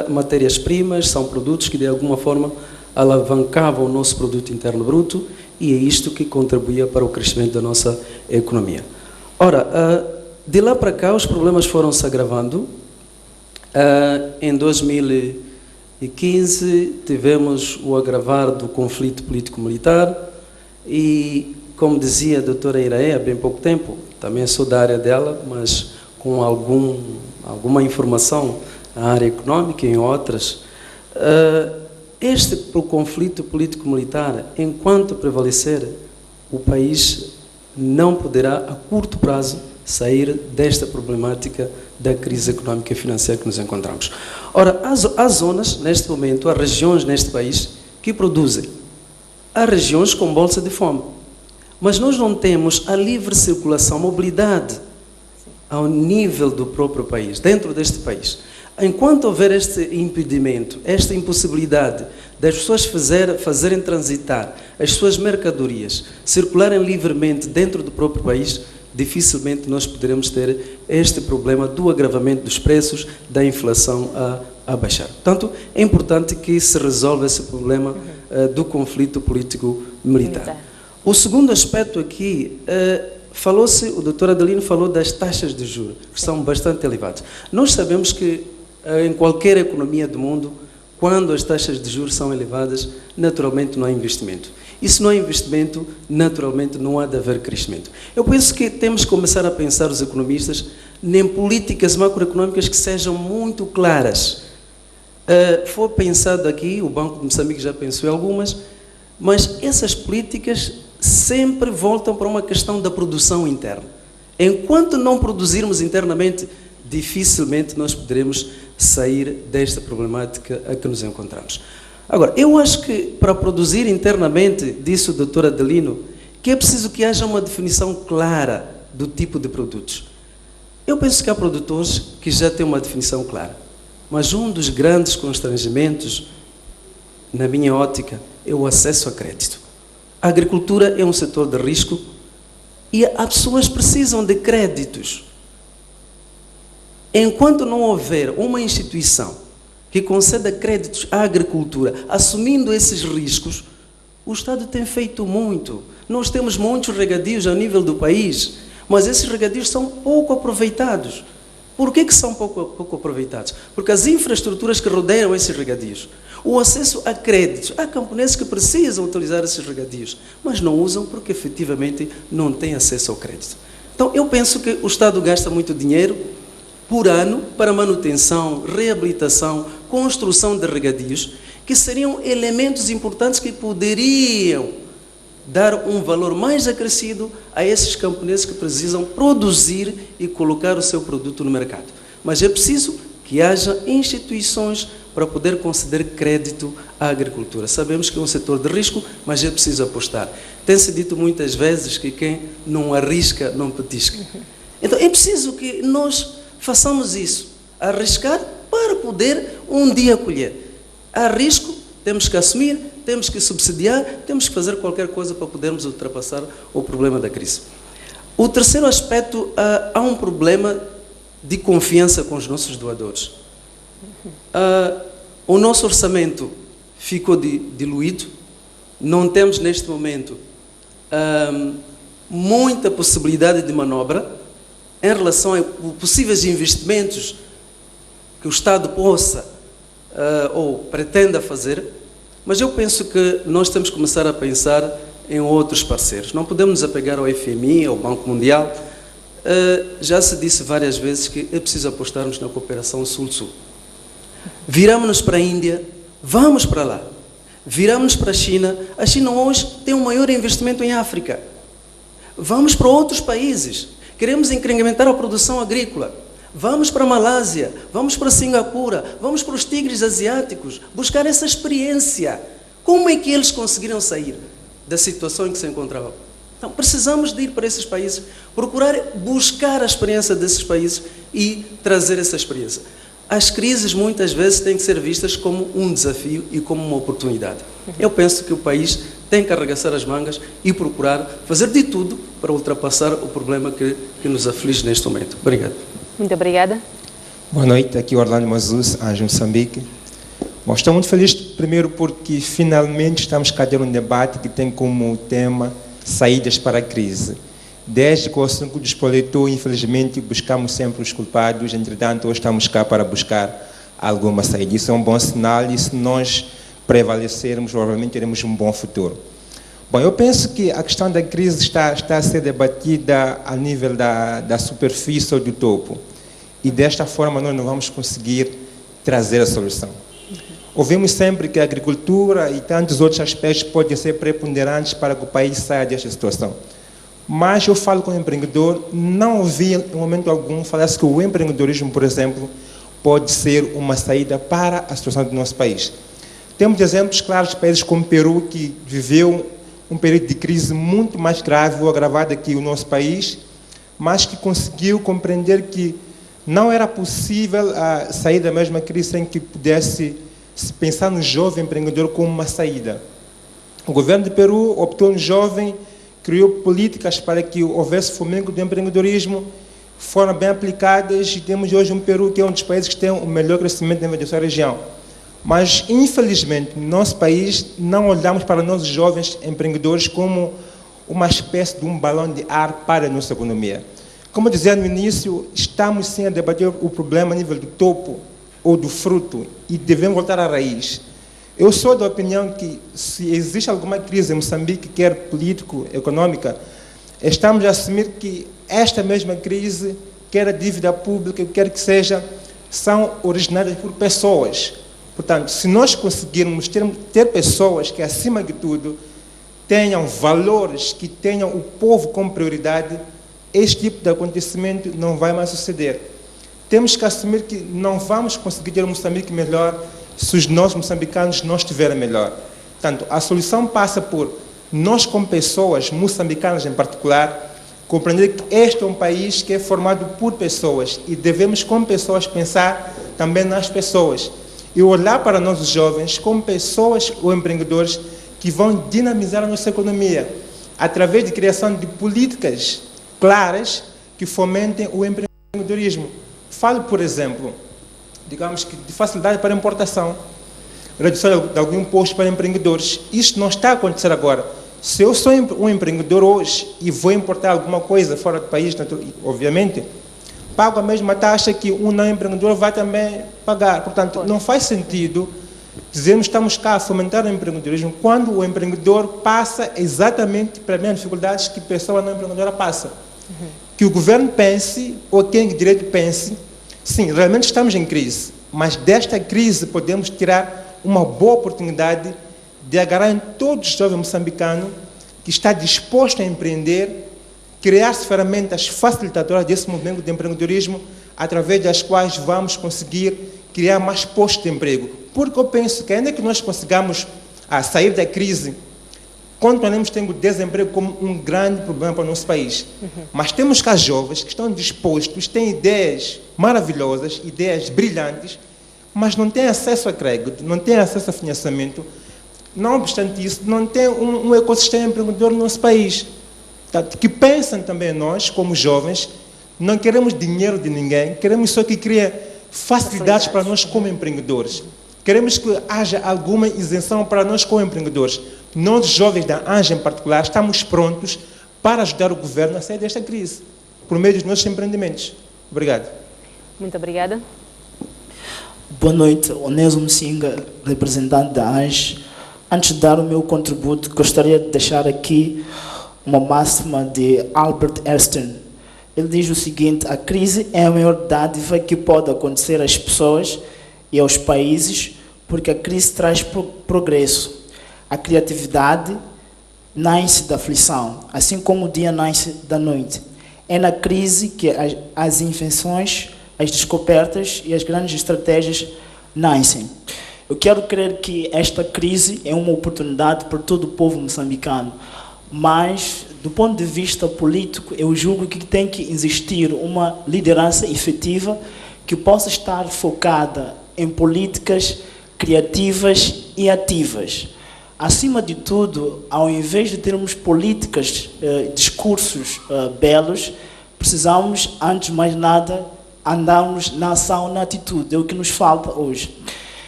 matérias-primas, são produtos que de alguma forma alavancavam o nosso produto interno bruto e é isto que contribuía para o crescimento da nossa economia. Ora, de lá para cá os problemas foram se agravando. Em 2015 tivemos o agravar do conflito político-militar e, como dizia a doutora Iraé há bem pouco tempo, também sou da área dela, mas com alguma informação na área econômica e em outras, este conflito político-militar, enquanto prevalecer, o país não poderá, a curto prazo, sair desta problemática da crise económica e financeira que nos encontramos. Ora, há zonas, neste momento, há regiões neste país que produzem. Há regiões com bolsa de fome. Mas nós não temos a livre circulação, mobilidade, ao nível do próprio país, dentro deste país. Enquanto houver este impedimento, esta impossibilidade das pessoas fazerem transitar as suas mercadorias, circularem livremente dentro do próprio país, dificilmente nós poderemos ter este problema do agravamento dos preços, da inflação a baixar. Portanto, é importante que se resolva esse problema do conflito político-militar. O segundo aspecto aqui, o doutor Adelino falou das taxas de juros, que são bastante elevadas. Nós sabemos que em qualquer economia do mundo, quando as taxas de juros são elevadas, naturalmente não há investimento. E se não há investimento, naturalmente não há de haver crescimento. Eu penso que temos que começar a pensar, os economistas, em políticas macroeconómicas que sejam muito claras. Foi pensado aqui, o Banco de Moçambique já pensou em algumas, mas essas políticas sempre voltam para uma questão da produção interna. Enquanto não produzirmos internamente, dificilmente nós poderemos sair desta problemática a que nos encontramos. Agora, eu acho que para produzir internamente, disse o Dr. Adelino, que é preciso que haja uma definição clara do tipo de produtos. Eu penso que há produtores que já têm uma definição clara, mas um dos grandes constrangimentos, na minha ótica, é o acesso a crédito. A agricultura é um setor de risco e as pessoas precisam de créditos. Enquanto não houver uma instituição que conceda créditos à agricultura, assumindo esses riscos, o Estado tem feito muito. Nós temos muitos regadios a nível do país, mas esses regadios são pouco aproveitados. Por que são pouco aproveitados? Porque as infraestruturas que rodeiam esses regadios, o acesso a créditos, há camponeses que precisam utilizar esses regadios, mas não usam porque efetivamente não têm acesso ao crédito. Então eu penso que o Estado gasta muito dinheiro por ano para manutenção, reabilitação, construção de regadios, que seriam elementos importantes que poderiam dar um valor mais acrescido a esses camponeses que precisam produzir e colocar o seu produto no mercado. Mas é preciso que haja instituições para poder conceder crédito à agricultura. Sabemos que é um setor de risco, mas é preciso apostar. Tem-se dito muitas vezes que quem não arrisca, não petisca. Então é preciso que nós façamos isso, arriscar para poder um dia colher. Há risco, temos que assumir, temos que subsidiar, temos que fazer qualquer coisa para podermos ultrapassar o problema da crise. O terceiro aspecto, há um problema de confiança com os nossos doadores. O nosso orçamento ficou diluído, não temos neste momento muita possibilidade de manobra em relação a possíveis investimentos que o Estado possa ou pretenda fazer, mas eu penso que nós temos que começar a pensar em outros parceiros. Não podemos nos apegar ao FMI, ao Banco Mundial. Já se disse várias vezes que é preciso apostarmos na cooperação Sul-Sul. Viramos-nos para a Índia, vamos para lá. Viramos-nos para a China hoje tem um maior investimento em África. Vamos para outros países. Queremos incrementar a produção agrícola. Vamos para a Malásia, vamos para Singapura, vamos para os tigres asiáticos, buscar essa experiência. Como é que eles conseguiram sair da situação em que se encontravam? Então, precisamos de ir para esses países, procurar buscar a experiência desses países e trazer essa experiência. As crises, muitas vezes, têm que ser vistas como um desafio e como uma oportunidade. Eu penso que o país tem que arregaçar as mangas e procurar fazer de tudo para ultrapassar o problema que nos aflige neste momento. Obrigado. Muito obrigada. Boa noite, aqui Orlando Mazus, Anjo Moçambique. Bom, estou muito feliz, primeiro, porque finalmente estamos a ter um debate que tem como tema saídas para a crise. Desde que o assunto despoletou, infelizmente, buscamos sempre os culpados, entretanto, hoje estamos cá para buscar alguma saída. Isso é um bom sinal e se nós prevalecermos, provavelmente teremos um bom futuro. Bom, eu penso que a questão da crise está a ser debatida a nível da superfície ou do topo. E desta forma nós não vamos conseguir trazer a solução. ouvimos sempre que a agricultura e tantos outros aspectos podem ser preponderantes para que o país saia desta situação. Mas eu falo com o empreendedor, não ouvi em momento algum falar que o empreendedorismo, por exemplo, pode ser uma saída para a situação do nosso país. Temos exemplos claros de países como o Peru, que viveu um período de crise muito mais grave ou agravado que o nosso país, mas que conseguiu compreender que não era possível sair da mesma crise sem que pudesse se pensar no jovem empreendedor como uma saída. O governo do Peru optou no jovem, criou políticas para que houvesse fomento do empreendedorismo, foram bem aplicadas e temos hoje um Peru que é um dos países que tem o melhor crescimento da sua região. Mas, infelizmente, no nosso país, não olhamos para nós jovens empreendedores como uma espécie de um balão de ar para a nossa economia. Como eu dizia no início, estamos sim a debater o problema a nível do topo ou do fruto e devemos voltar à raiz. Eu sou da opinião que, se existe alguma crise em Moçambique, quer político-econômica, estamos a assumir que esta mesma crise, quer a dívida pública, quer que seja, são originadas por pessoas. Portanto, se nós conseguirmos ter pessoas que, acima de tudo, tenham valores, que tenham o povo como prioridade, este tipo de acontecimento não vai mais suceder. Temos que assumir que não vamos conseguir ter um Moçambique melhor se os nossos moçambicanos não estiverem melhor. Portanto, a solução passa por nós, como pessoas, moçambicanas em particular, compreender que este é um país que é formado por pessoas e devemos, como pessoas, pensar também nas pessoas e olhar para nós, os jovens, como pessoas ou empreendedores que vão dinamizar a nossa economia através de criação de políticas claras que fomentem o empreendedorismo. Falo, por exemplo, digamos que de facilidade para importação, redução de algum imposto para empreendedores. Isto não está a acontecer agora. Se eu sou um empreendedor hoje e vou importar alguma coisa fora do país, obviamente, pago a mesma taxa que um não empreendedor vai também pagar. Portanto, não faz sentido dizermos que estamos cá a fomentar o empreendedorismo quando o empreendedor passa exatamente pelas mesmas dificuldades que a pessoa não empreendedora passa. Que o governo pense, ou quem de direito pense, sim, realmente estamos em crise, mas desta crise podemos tirar uma boa oportunidade de agarrar em todos os jovens moçambicanos que está disposto a empreender, criar ferramentas facilitadoras desse movimento de empreendedorismo, através das quais vamos conseguir criar mais postos de emprego. Porque eu penso que ainda que nós consigamos sair da crise, continuamos tendo o desemprego como um grande problema para o nosso país. Mas temos cá jovens que estão dispostos, têm ideias maravilhosas, ideias brilhantes, mas não têm acesso a crédito, não têm acesso a financiamento. Não obstante isso, não tem um ecossistema empreendedor no nosso país. Portanto, que pensam também nós, como jovens, não queremos dinheiro de ninguém, queremos só que crie facilidades para nós como empreendedores. Queremos que haja alguma isenção para nós como empreendedores. Nós, jovens da ANJA em particular, estamos prontos para ajudar o governo a sair desta crise, por meio dos nossos empreendimentos. Obrigado. Muito obrigada. Boa noite, Onésimo Singa, representante da ANJA. Antes de dar o meu contributo, gostaria de deixar aqui uma máxima de Albert Einstein. Ele diz o seguinte: a crise é a maior dádiva que pode acontecer às pessoas e aos países, porque a crise traz progresso. A criatividade nasce da aflição, assim como o dia nasce da noite. É na crise que as invenções, as descobertas e as grandes estratégias nascem. Eu quero crer que esta crise é uma oportunidade para todo o povo moçambicano, mas, do ponto de vista político, eu julgo que tem que existir uma liderança efetiva que possa estar focada em políticas criativas e ativas. Acima de tudo, ao invés de termos políticas, discursos belos, precisamos, antes de mais nada, andarmos na ação, na atitude. É o que nos falta hoje.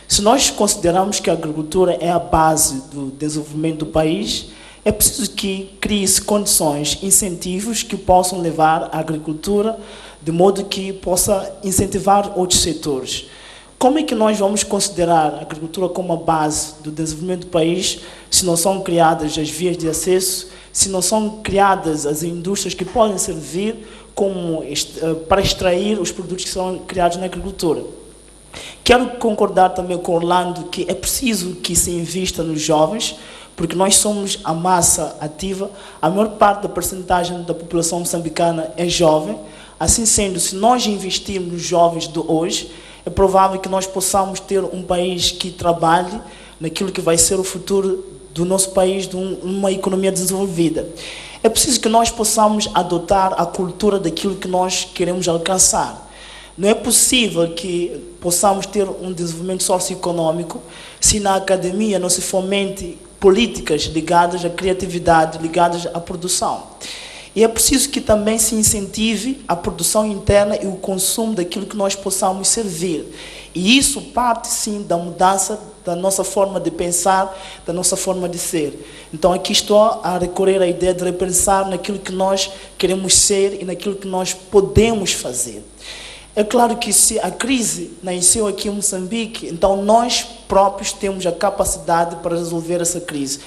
Se nós consideramos que a agricultura é a base do desenvolvimento do país, é preciso que crie-se condições, incentivos que possam levar a agricultura de modo que possa incentivar outros setores. Como é que nós vamos considerar a agricultura como a base do desenvolvimento do país se não são criadas as vias de acesso, se não são criadas as indústrias que podem servir para extrair os produtos que são criados na agricultura? Quero concordar também com Orlando que é preciso que se invista nos jovens, porque nós somos a massa ativa, a maior parte da percentagem da população moçambicana é jovem. Assim sendo, se nós investirmos nos jovens de hoje, é provável que nós possamos ter um país que trabalhe naquilo que vai ser o futuro do nosso país, de uma economia desenvolvida. É preciso que nós possamos adotar a cultura daquilo que nós queremos alcançar. Não é possível que possamos ter um desenvolvimento socioeconômico se na academia não se fomente políticas ligadas à criatividade, ligadas à produção. E é preciso que também se incentive a produção interna e o consumo daquilo que nós possamos servir. E isso parte, sim, da mudança da nossa forma de pensar, da nossa forma de ser. Então, aqui estou a recorrer à ideia de repensar naquilo que nós queremos ser e naquilo que nós podemos fazer. É claro que se a crise nasceu aqui em Moçambique, então nós próprios temos a capacidade para resolver essa crise.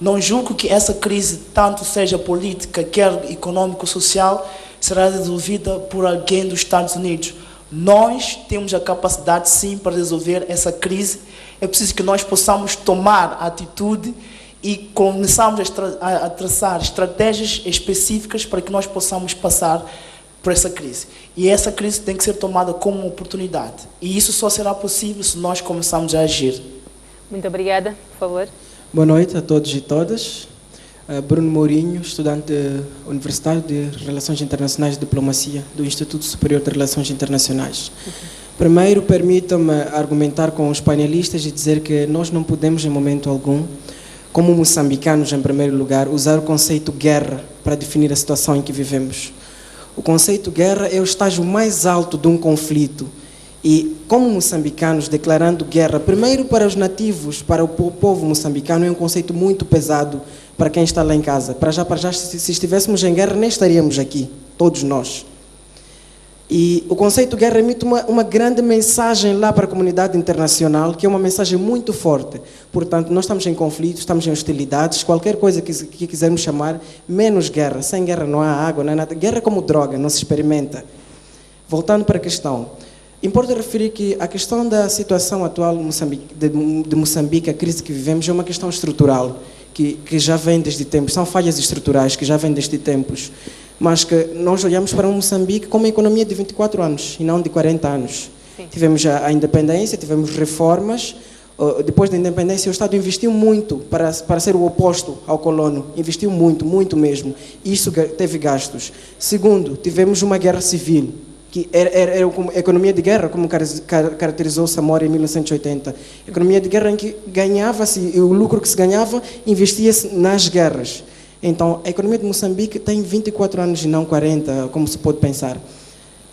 Não julgo que essa crise, tanto seja política, quer econômico-social, será resolvida por alguém dos Estados Unidos. Nós temos a capacidade, sim, para resolver essa crise. É preciso que nós possamos tomar atitude e começarmos a traçar estratégias específicas para que nós possamos passar por essa crise. E essa crise tem que ser tomada como uma oportunidade. E isso só será possível se nós começarmos a agir. Muito obrigada, por favor. Boa noite a todos e todas. Bruno Mourinho, estudante universitário de Relações Internacionais e Diplomacia do Instituto Superior de Relações Internacionais. Primeiro, permita-me argumentar com os panelistas e dizer que nós não podemos, em momento algum, como moçambicanos, em primeiro lugar, usar o conceito guerra para definir a situação em que vivemos. O conceito guerra é o estágio mais alto de um conflito. E, como moçambicanos, declarando guerra, primeiro para os nativos, para o povo moçambicano, é um conceito muito pesado para quem está lá em casa. Para já, se estivéssemos em guerra, nem estaríamos aqui, todos nós. E o conceito guerra emite uma grande mensagem lá para a comunidade internacional, que é uma mensagem muito forte. Portanto, nós estamos em conflitos, estamos em hostilidades, qualquer coisa que quisermos chamar, menos guerra. Sem guerra não há água, não há nada. Guerra é como droga, não se experimenta. Voltando para a questão. Importa referir que a questão da situação atual de Moçambique, a crise que vivemos, é uma questão estrutural, que já vem desde tempos. São falhas estruturais que já vêm desde tempos. Mas que nós olhamos para Moçambique como uma economia de 24 anos e não de 40 anos. Sim. Tivemos a independência, tivemos reformas. Depois da independência, o Estado investiu muito para ser o oposto ao colono. Investiu muito, muito mesmo. Isso teve gastos. Segundo, tivemos uma guerra civil, que era uma economia de guerra, como caracterizou Samora em 1980. Economia de guerra em que ganhava-se, e o lucro que se ganhava, investia-se nas guerras. Então, a economia de Moçambique tem 24 anos e não 40, como se pode pensar.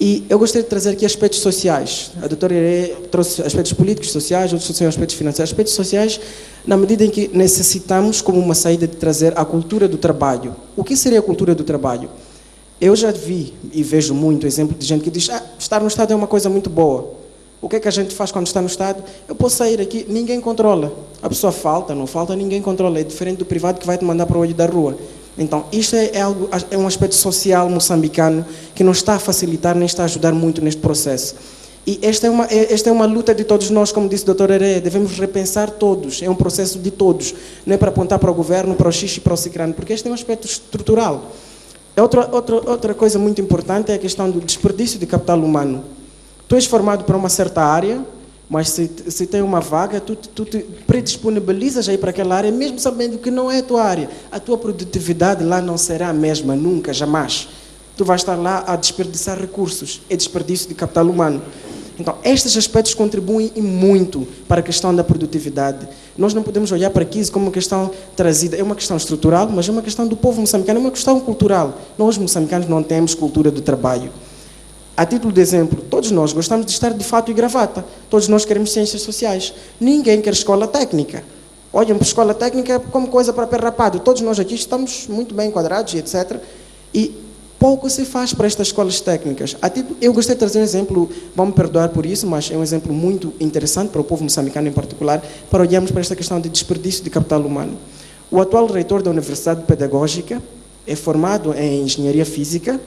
E eu gostaria de trazer aqui aspectos sociais. A doutora Irê trouxe aspectos políticos, sociais, outros trouxeram aspectos financeiros. Aspectos sociais, na medida em que necessitamos, como uma saída, de trazer a cultura do trabalho. O que seria a cultura do trabalho? Eu já vi e vejo muito exemplo de gente que diz: estar no Estado é uma coisa muito boa. O que é que a gente faz quando está no Estado? Eu posso sair aqui, ninguém controla. A pessoa falta, não falta, ninguém controla. É diferente do privado que vai te mandar para o olho da rua. Então, isto é um aspecto social moçambicano que não está a facilitar nem está a ajudar muito neste processo. E esta é uma luta de todos nós, como disse o Dr. Heré, devemos repensar todos. É um processo de todos. Não é para apontar para o governo, para o xixi, para o cicrano, porque este é um aspecto estrutural. Outra coisa muito importante é a questão do desperdício de capital humano. Tu és formado para uma certa área, mas se tem uma vaga, tu te predisponibilizas aí para aquela área, mesmo sabendo que não é a tua área. A tua produtividade lá não será a mesma, nunca, jamais. Tu vais estar lá a desperdiçar recursos, é desperdício de capital humano. Então, estes aspectos contribuem muito para a questão da produtividade. Nós não podemos olhar para aqui como uma questão trazida, é uma questão estrutural, mas é uma questão do povo moçambicano, é uma questão cultural. Nós, moçambicanos, não temos cultura do trabalho. A título de exemplo, todos nós gostamos de estar de fato e gravata. Todos nós queremos ciências sociais. Ninguém quer escola técnica. Olham para a escola técnica como coisa para pé rapado. Todos nós aqui estamos muito bem enquadrados e etc. E pouco se faz para estas escolas técnicas. Eu gostaria de trazer um exemplo, vão me perdoar por isso, mas é um exemplo muito interessante para o povo moçambicano em particular, para olharmos para esta questão de desperdício de capital humano. O atual reitor da Universidade Pedagógica é formado em Engenharia Física,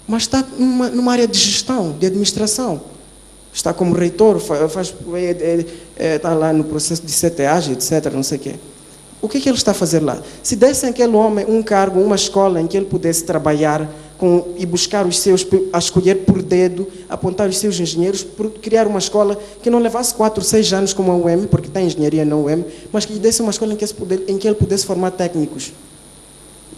mas está numa área de gestão, de administração. está como reitor, está lá no processo de CTAG, etc., não sei o quê. O que ele está a fazer lá? Se dessem àquele homem um cargo, uma escola em que ele pudesse trabalhar e buscar os seus, a escolher por dedo, apontar os seus engenheiros, criar uma escola que não levasse 4 ou 6 anos como a UEM, porque tem engenharia na UEM, mas que lhe desse uma escola em que ele pudesse formar técnicos.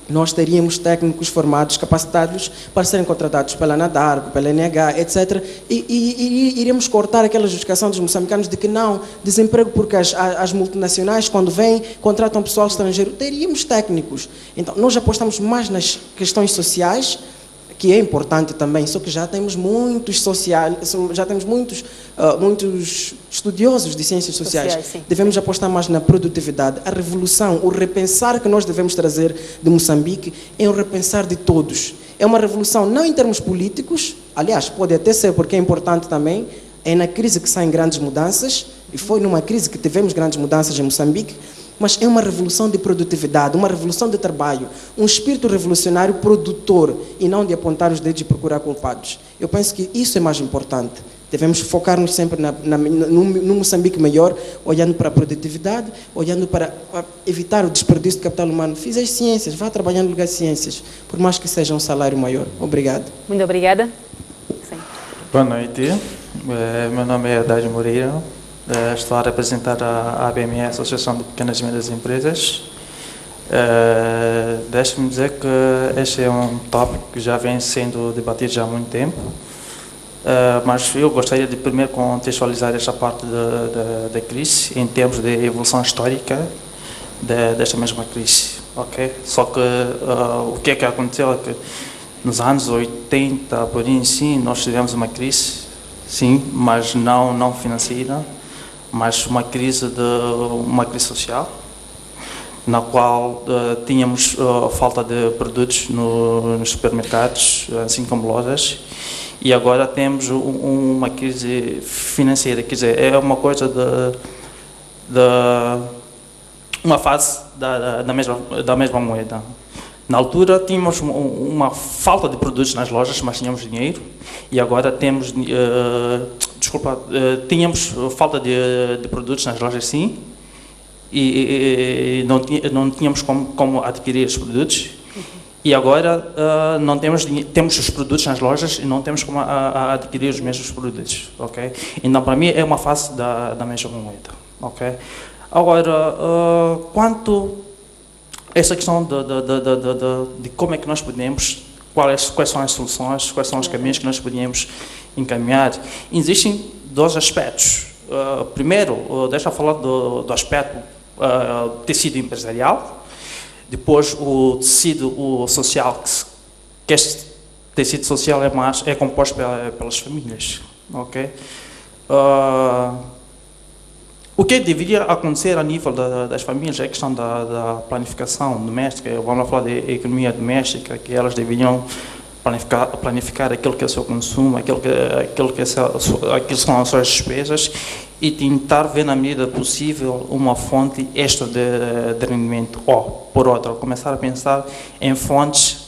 Nós teríamos técnicos formados, capacitados para serem contratados pela ANADARCO, pela NH, etc. E iríamos cortar aquela justificação dos moçambicanos de que não, desemprego porque as multinacionais, quando vêm, contratam pessoal estrangeiro. Teríamos técnicos. Então, nós apostamos mais nas questões sociais, que é importante também, só que já temos muitos muitos estudiosos de ciências sociais. Devemos apostar mais na produtividade. A revolução, o repensar que nós devemos trazer de Moçambique é um repensar de todos. É uma revolução não em termos políticos, aliás, pode até ser porque é importante também, é na crise que saem grandes mudanças, e foi numa crise que tivemos grandes mudanças em Moçambique, mas é uma revolução de produtividade, uma revolução de trabalho, um espírito revolucionário produtor e não de apontar os dedos e procurar culpados. Eu penso que isso é mais importante. Devemos focar-nos sempre no Moçambique maior, olhando para a produtividade, olhando para evitar o desperdício de capital humano. Fiz as ciências, vá trabalhar no lugar de ciências, por mais que seja um salário maior. Obrigado. Muito obrigada. Sim. Boa noite. Meu nome é Haddad Moreira. Estou a representar a ABME, Associação de Pequenas e Médias Empresas. Deixe-me dizer que este é um tópico que já vem sendo debatido já há muito tempo, mas eu gostaria de primeiro contextualizar esta parte da crise em termos de evolução histórica desta mesma crise. Okay? Só que o que é que aconteceu é que nos anos 80, por aí sim, nós tivemos uma crise, sim, mas não financeira, mas uma crise social, na qual tínhamos falta de produtos nos supermercados, assim como lojas, e agora temos uma crise financeira, quer dizer, é uma coisa uma fase da mesma moeda. Na altura tínhamos uma falta de produtos nas lojas, mas tínhamos dinheiro, e agora temos tínhamos falta de produtos nas lojas, sim, e não tínhamos como adquirir os produtos, e agora não temos os produtos nas lojas e não temos como adquirir os mesmos produtos, ok? Então, para mim, é uma face da mesma moeda, ok? Agora, quanto a essa questão de como é que nós podemos, quais são as soluções, quais são os caminhos que nós podemos encaminhar, existem 2 aspectos. Primeiro, deixa eu falar do aspecto tecido empresarial, depois o tecido social, que este tecido social é composto pelas famílias. Okay? O que deveria acontecer a nível das famílias é a questão da planificação doméstica. Vamos falar de economia doméstica, que elas deveriam planificar aquilo que é o seu consumo, aquilo que são as suas despesas, e tentar ver, na medida possível, uma fonte extra de rendimento. Ou, por outra, começar a pensar em fontes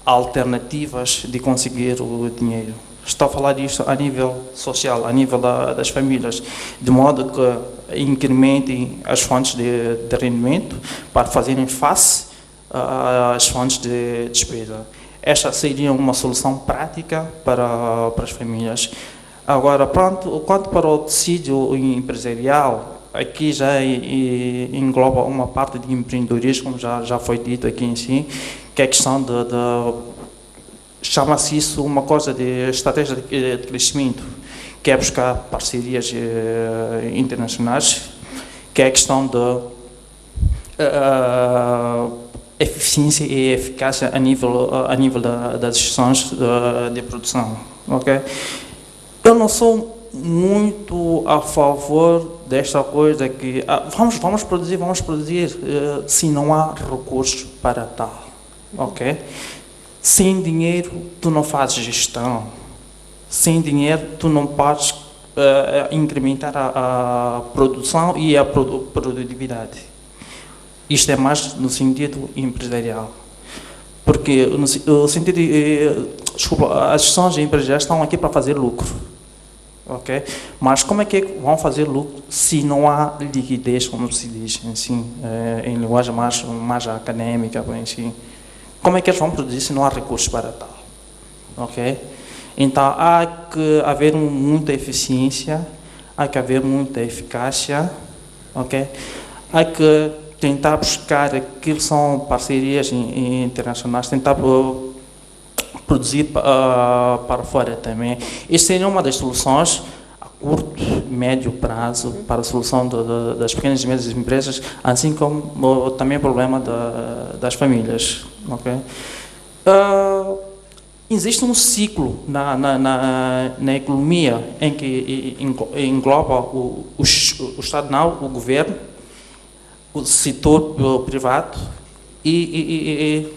alternativas de conseguir o dinheiro. Estou a falar disto a nível social, a nível das famílias, de modo que incrementem as fontes de rendimento para fazerem face às fontes de despesa. Esta seria uma solução prática para as famílias. Agora, quanto para o tecido empresarial, aqui já engloba uma parte de empreendedorismo, como já foi dito aqui em si, que é a questão chama-se isso uma coisa de estratégia de crescimento, que é buscar parcerias internacionais, que é a questão da eficiência e eficácia a nível das gestões de produção. Okay? Eu não sou muito a favor desta coisa que vamos produzir se não há recursos para tal. Okay? Sem dinheiro, tu não fazes gestão. Sem dinheiro, tu não podes incrementar a produção e a produtividade. Isto é mais no sentido empresarial. Porque no sentido as gestões empresariais estão aqui para fazer lucro. ok? Mas como é que vão fazer lucro se não há liquidez, como se diz, assim, em linguagem mais acadêmica, assim? Como é que eles vão produzir se não há recursos para tal? Ok? Então, há que haver muita eficiência, há que haver muita eficácia, ok? Há que tentar buscar aquilo que são parcerias internacionais, tentar produzir para fora também. Isso seria uma das soluções a curto, médio prazo para a solução das pequenas e médias empresas, assim como também o problema das famílias. Okay? Existe um ciclo na economia em que engloba o Estado, não, o governo, o setor privado e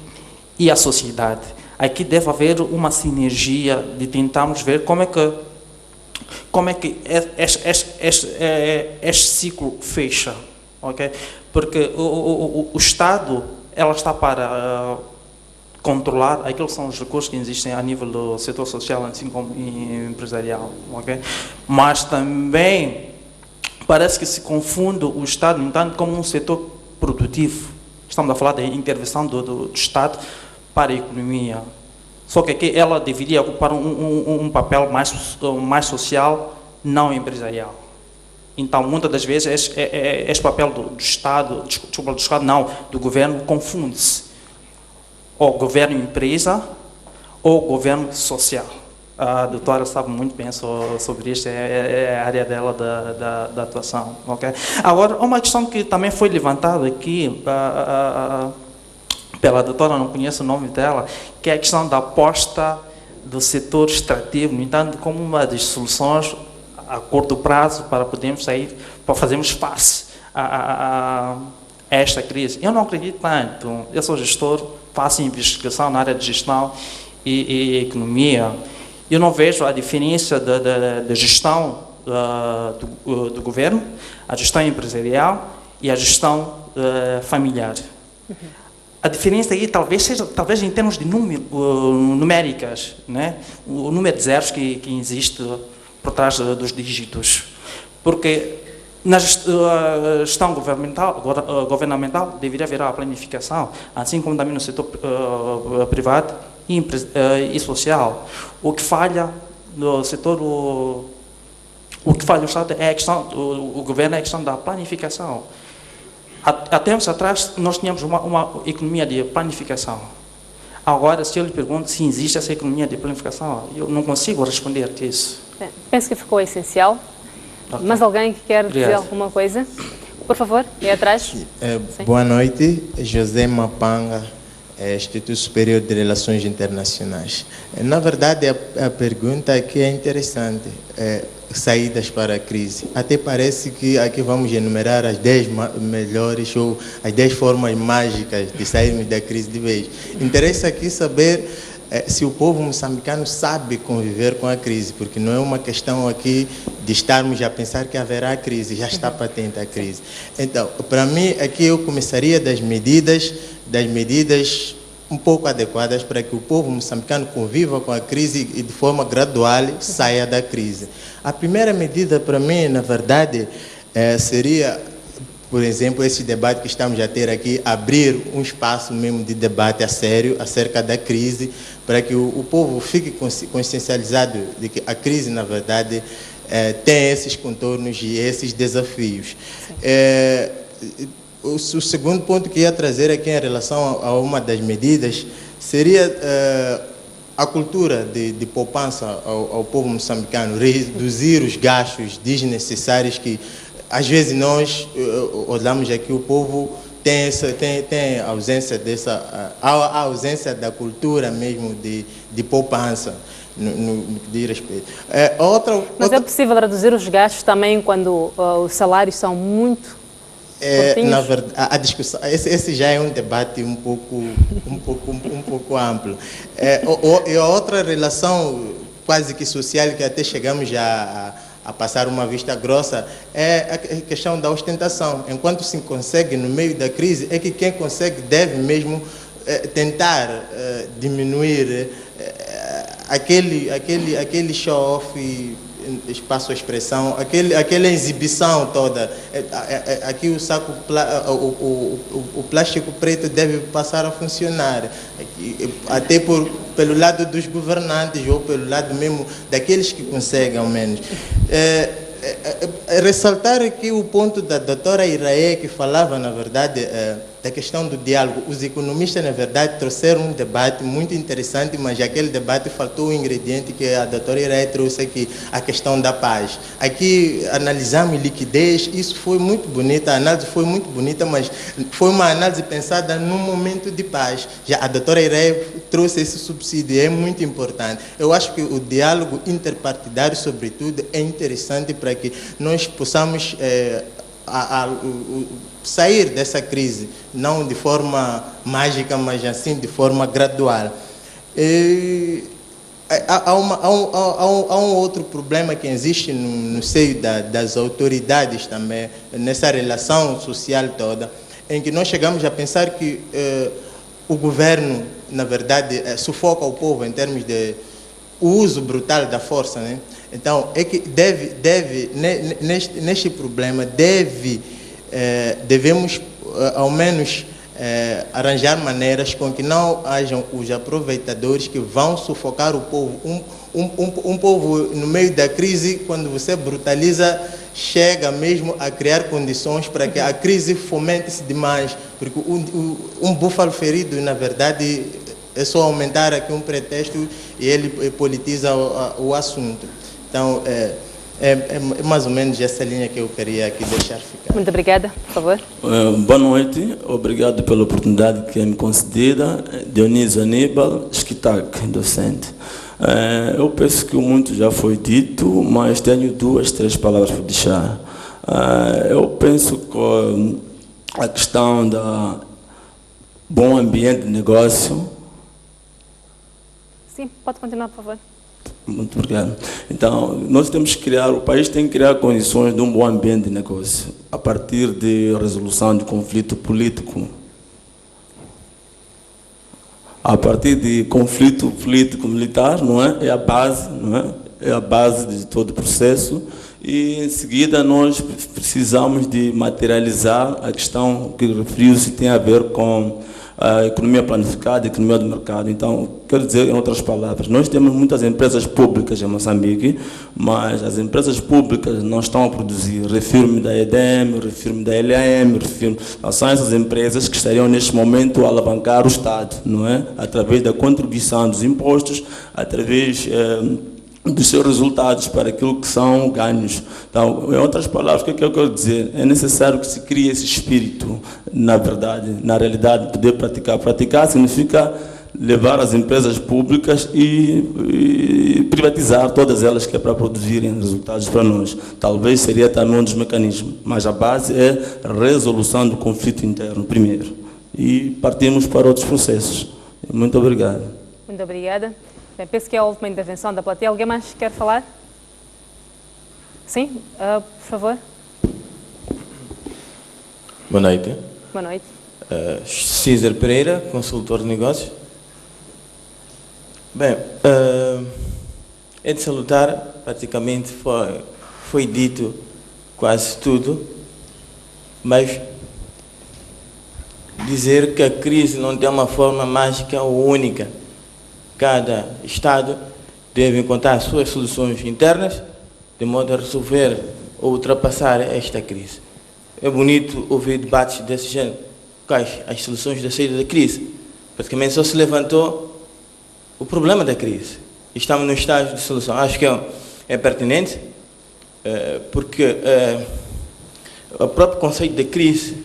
a sociedade. Aqui deve haver uma sinergia de tentarmos ver como é que este ciclo fecha, ok? Porque o Estado ela está para controlar aqueles que são os recursos que existem a nível do setor social, assim como empresarial, ok? Mas também parece que se confunde o Estado, no entanto, como um setor produtivo. Estamos a falar da intervenção do Estado para a economia. Só que aqui ela deveria ocupar um papel mais social, não empresarial. Então, muitas das vezes, este papel do Estado, do governo, confunde-se. Ou governo empresa, ou governo social. A doutora sabe muito bem sobre isto, é a área dela da atuação. Okay? Agora, uma questão que também foi levantada aqui pela doutora, não conheço o nome dela, que é a questão da aposta do setor extrativo, no entanto, como uma das soluções a curto prazo para podermos sair, para fazermos face a esta crise. Eu não acredito tanto, eu sou gestor, faço investigação na área de gestão e economia. Eu não vejo a diferença da gestão do governo, a gestão empresarial e a gestão familiar. Uhum. A diferença aí talvez seja em termos de numéricas, né? O número de zeros que existe por trás dos dígitos. Porque na gestão governamental deveria haver a planificação, assim como também no setor privado e social. O que falha no setor, o que falha no Estado é a questão, o governo é a questão da planificação. Há tempos atrás nós tínhamos uma economia de planificação. Agora, se eu lhe pergunto se existe essa economia de planificação, eu não consigo responder a isso. Penso que ficou essencial. Okay. Mas alguém que quer dizer alguma coisa? Por favor, aí atrás. Boa noite, José Mapanga, Instituto Superior de Relações Internacionais. Na verdade, a pergunta aqui é interessante, saídas para a crise. Até parece que aqui vamos enumerar as 10 melhores ou as 10 formas mágicas de sairmos da crise de vez. Interessa aqui saber se o povo moçambicano sabe conviver com a crise, porque não é uma questão aqui de estarmos a pensar que haverá crise, já está patente a crise. Então, para mim, aqui eu começaria das medidas um pouco adequadas para que o povo moçambicano conviva com a crise e de forma gradual saia da crise. A primeira medida para mim, na verdade, seria, por exemplo, esse debate que estamos a ter aqui, abrir um espaço mesmo de debate a sério acerca da crise, para que o povo fique consciencializado de que a crise, na verdade, tem esses contornos e esses desafios. O segundo ponto que ia trazer aqui em relação a uma das medidas seria a cultura de poupança ao povo moçambicano, reduzir os gastos desnecessários que às vezes nós olhamos aqui, o povo tem a ausência a ausência da cultura mesmo de poupança no que diz respeito. Mas é possível reduzir os gastos também quando os salários são muito na verdade, a discussão, esse já é um debate um pouco amplo. E a outra relação quase que social, que até chegamos já a passar uma vista grossa, é a questão da ostentação. Enquanto se consegue no meio da crise, é que quem consegue deve mesmo tentar diminuir aquele show-off espaço a expressão, aquela exibição toda. Aqui o saco, o plástico preto deve passar a funcionar, até pelo lado dos governantes ou pelo lado mesmo daqueles que conseguem, ao menos. Ressaltar aqui o ponto da doutora Iraé, que falava, na verdade, da questão do diálogo. Os economistas, na verdade, trouxeram um debate muito interessante, mas aquele debate faltou o ingrediente que a doutora Iraé trouxe aqui, a questão da paz. Aqui analisamos liquidez, isso foi muito bonito, a análise foi muito bonita, mas foi uma análise pensada num momento de paz. Já a doutora Iraé trouxe esse subsídio, é muito importante. Eu acho que o diálogo interpartidário, sobretudo, é interessante para que nós possamos sair dessa crise, não de forma mágica, mas assim de forma gradual. Há um outro problema que existe no seio das autoridades também, nessa relação social toda, em que nós chegamos a pensar que o governo, na verdade, sufoca o povo em termos de uso brutal da força, né? Então, é que neste problema, devemos, ao menos, arranjar maneiras com que não hajam os aproveitadores que vão sufocar o povo. Um povo, no meio da crise, quando você brutaliza, chega mesmo a criar condições para que a crise fomente-se demais, porque um búfalo ferido, na verdade, é só aumentar aqui um pretexto e ele politiza o assunto. Então, é mais ou menos essa linha que eu queria aqui deixar ficar. Muito obrigada, por favor. Boa noite, obrigado pela oportunidade que me concedida. Dionísio Aníbal, Esquitac, docente. Eu penso que muito já foi dito, mas tenho 2, 3 palavras para deixar. Eu penso que a questão da bom ambiente de negócio. Sim, pode continuar, por favor. Muito obrigado. Então, nós temos que o país tem que criar condições de um bom ambiente de negócio, a partir de resolução de conflito político. A partir de conflito político-militar, não é? É a base, não é? É a base de todo o processo. E, em seguida, nós precisamos de materializar a questão que referiu-se, tem a ver com a economia planificada, a economia do mercado. Então, quero dizer, em outras palavras, nós temos muitas empresas públicas em Moçambique, mas as empresas públicas não estão a produzir. Refiro-me da EDM, refiro-me da LAM, são essas empresas que estariam neste momento a alavancar o Estado, não é? Através da contribuição dos impostos, através dos seus resultados para aquilo que são ganhos. Então, em outras palavras, o que eu quero dizer? É necessário que se crie esse espírito, na verdade, na realidade, poder praticar. Praticar significa levar as empresas públicas e privatizar todas elas, que é para produzirem resultados para nós. Talvez seria também um dos mecanismos, mas a base é a resolução do conflito interno, primeiro. E partimos para outros processos. Muito obrigado. Muito obrigada. Bem, penso que é a última intervenção da plateia. Alguém mais quer falar? Sim, por favor. Boa noite. Boa noite. César Pereira, consultor de negócios. Bem, é de salutar, praticamente foi dito quase tudo, mas dizer que a crise não tem uma forma mágica ou única. Cada Estado deve encontrar suas soluções internas de modo a resolver ou ultrapassar esta crise. É bonito ouvir debates desse género. Quais as soluções da saída da crise? Praticamente só se levantou o problema da crise. Estamos no estágio de solução. Acho que é pertinente, porque o próprio conceito de crise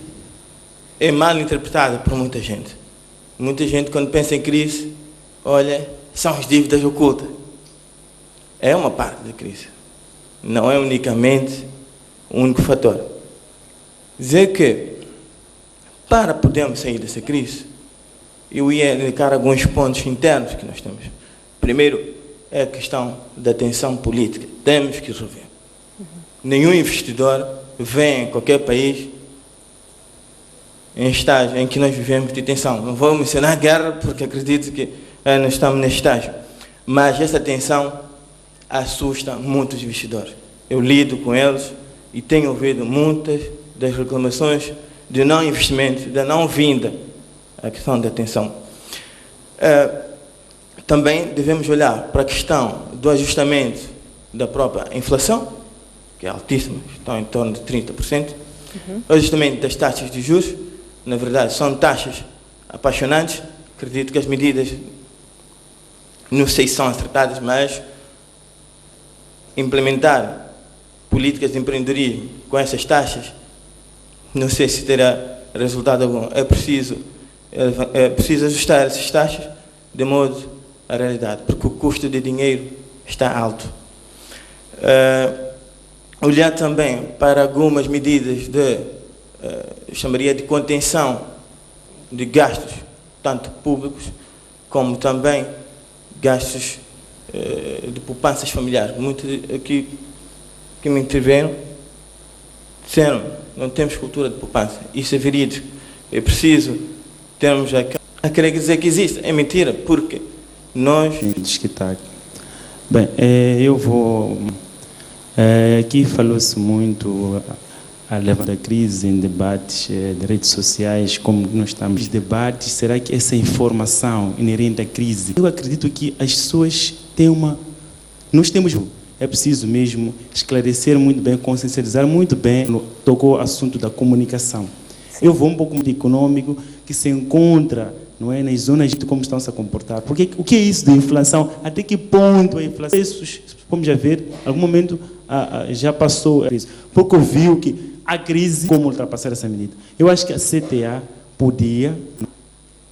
é mal interpretado por muita gente. Muita gente, quando pensa em crise, olha, são as dívidas ocultas. É uma parte da crise. Não é unicamente o único fator. Dizer que, para podermos sair dessa crise, eu ia indicar alguns pontos internos que nós temos. Primeiro, é a questão da tensão política. Temos que resolver. Nenhum investidor vem em qualquer país em estágio em que nós vivemos de tensão. Não vou mencionar guerra, porque acredito que nós estamos nesse estágio. Mas essa tensão assusta muitos investidores. Eu lido com eles e tenho ouvido muitas das reclamações de não investimento, da não vinda, a questão da atenção. Também devemos olhar para a questão do ajustamento da própria inflação, que é altíssima, está em torno de 30%. O ajustamento das taxas de juros, na verdade, são taxas apaixonantes. Acredito que as medidas, não sei se são acertadas, mas implementar políticas de empreendedorismo com essas taxas, não sei se terá resultado algum. É preciso ajustar essas taxas de modo à realidade, porque o custo de dinheiro está alto. Olhar também para algumas medidas de, chamaria de contenção de gastos, tanto públicos como também gastos de poupanças familiares. Muitos aqui que me intervieram disseram: não temos cultura de poupança. Isso é verídico. É preciso termos a querer dizer que existe. É mentira, porque nós... Bem, eu vou... aqui falou-se muito a levar da crise em debates de redes sociais, como nós estamos em debates. Será que essa informação inerente à crise? Eu acredito que as pessoas têm nós temos... É preciso mesmo esclarecer muito bem, consciencializar muito bem. Tocou o assunto da comunicação. Sim. Eu vou um pouco de econômico, que se encontra, não é, nas zonas de como estão se a comportar. Porque o que é isso de inflação? Até que ponto a inflação? Vamos já ver, em algum momento já passou a crise. Porque viu que a crise, como ultrapassar essa medida? Eu acho que a CTA podia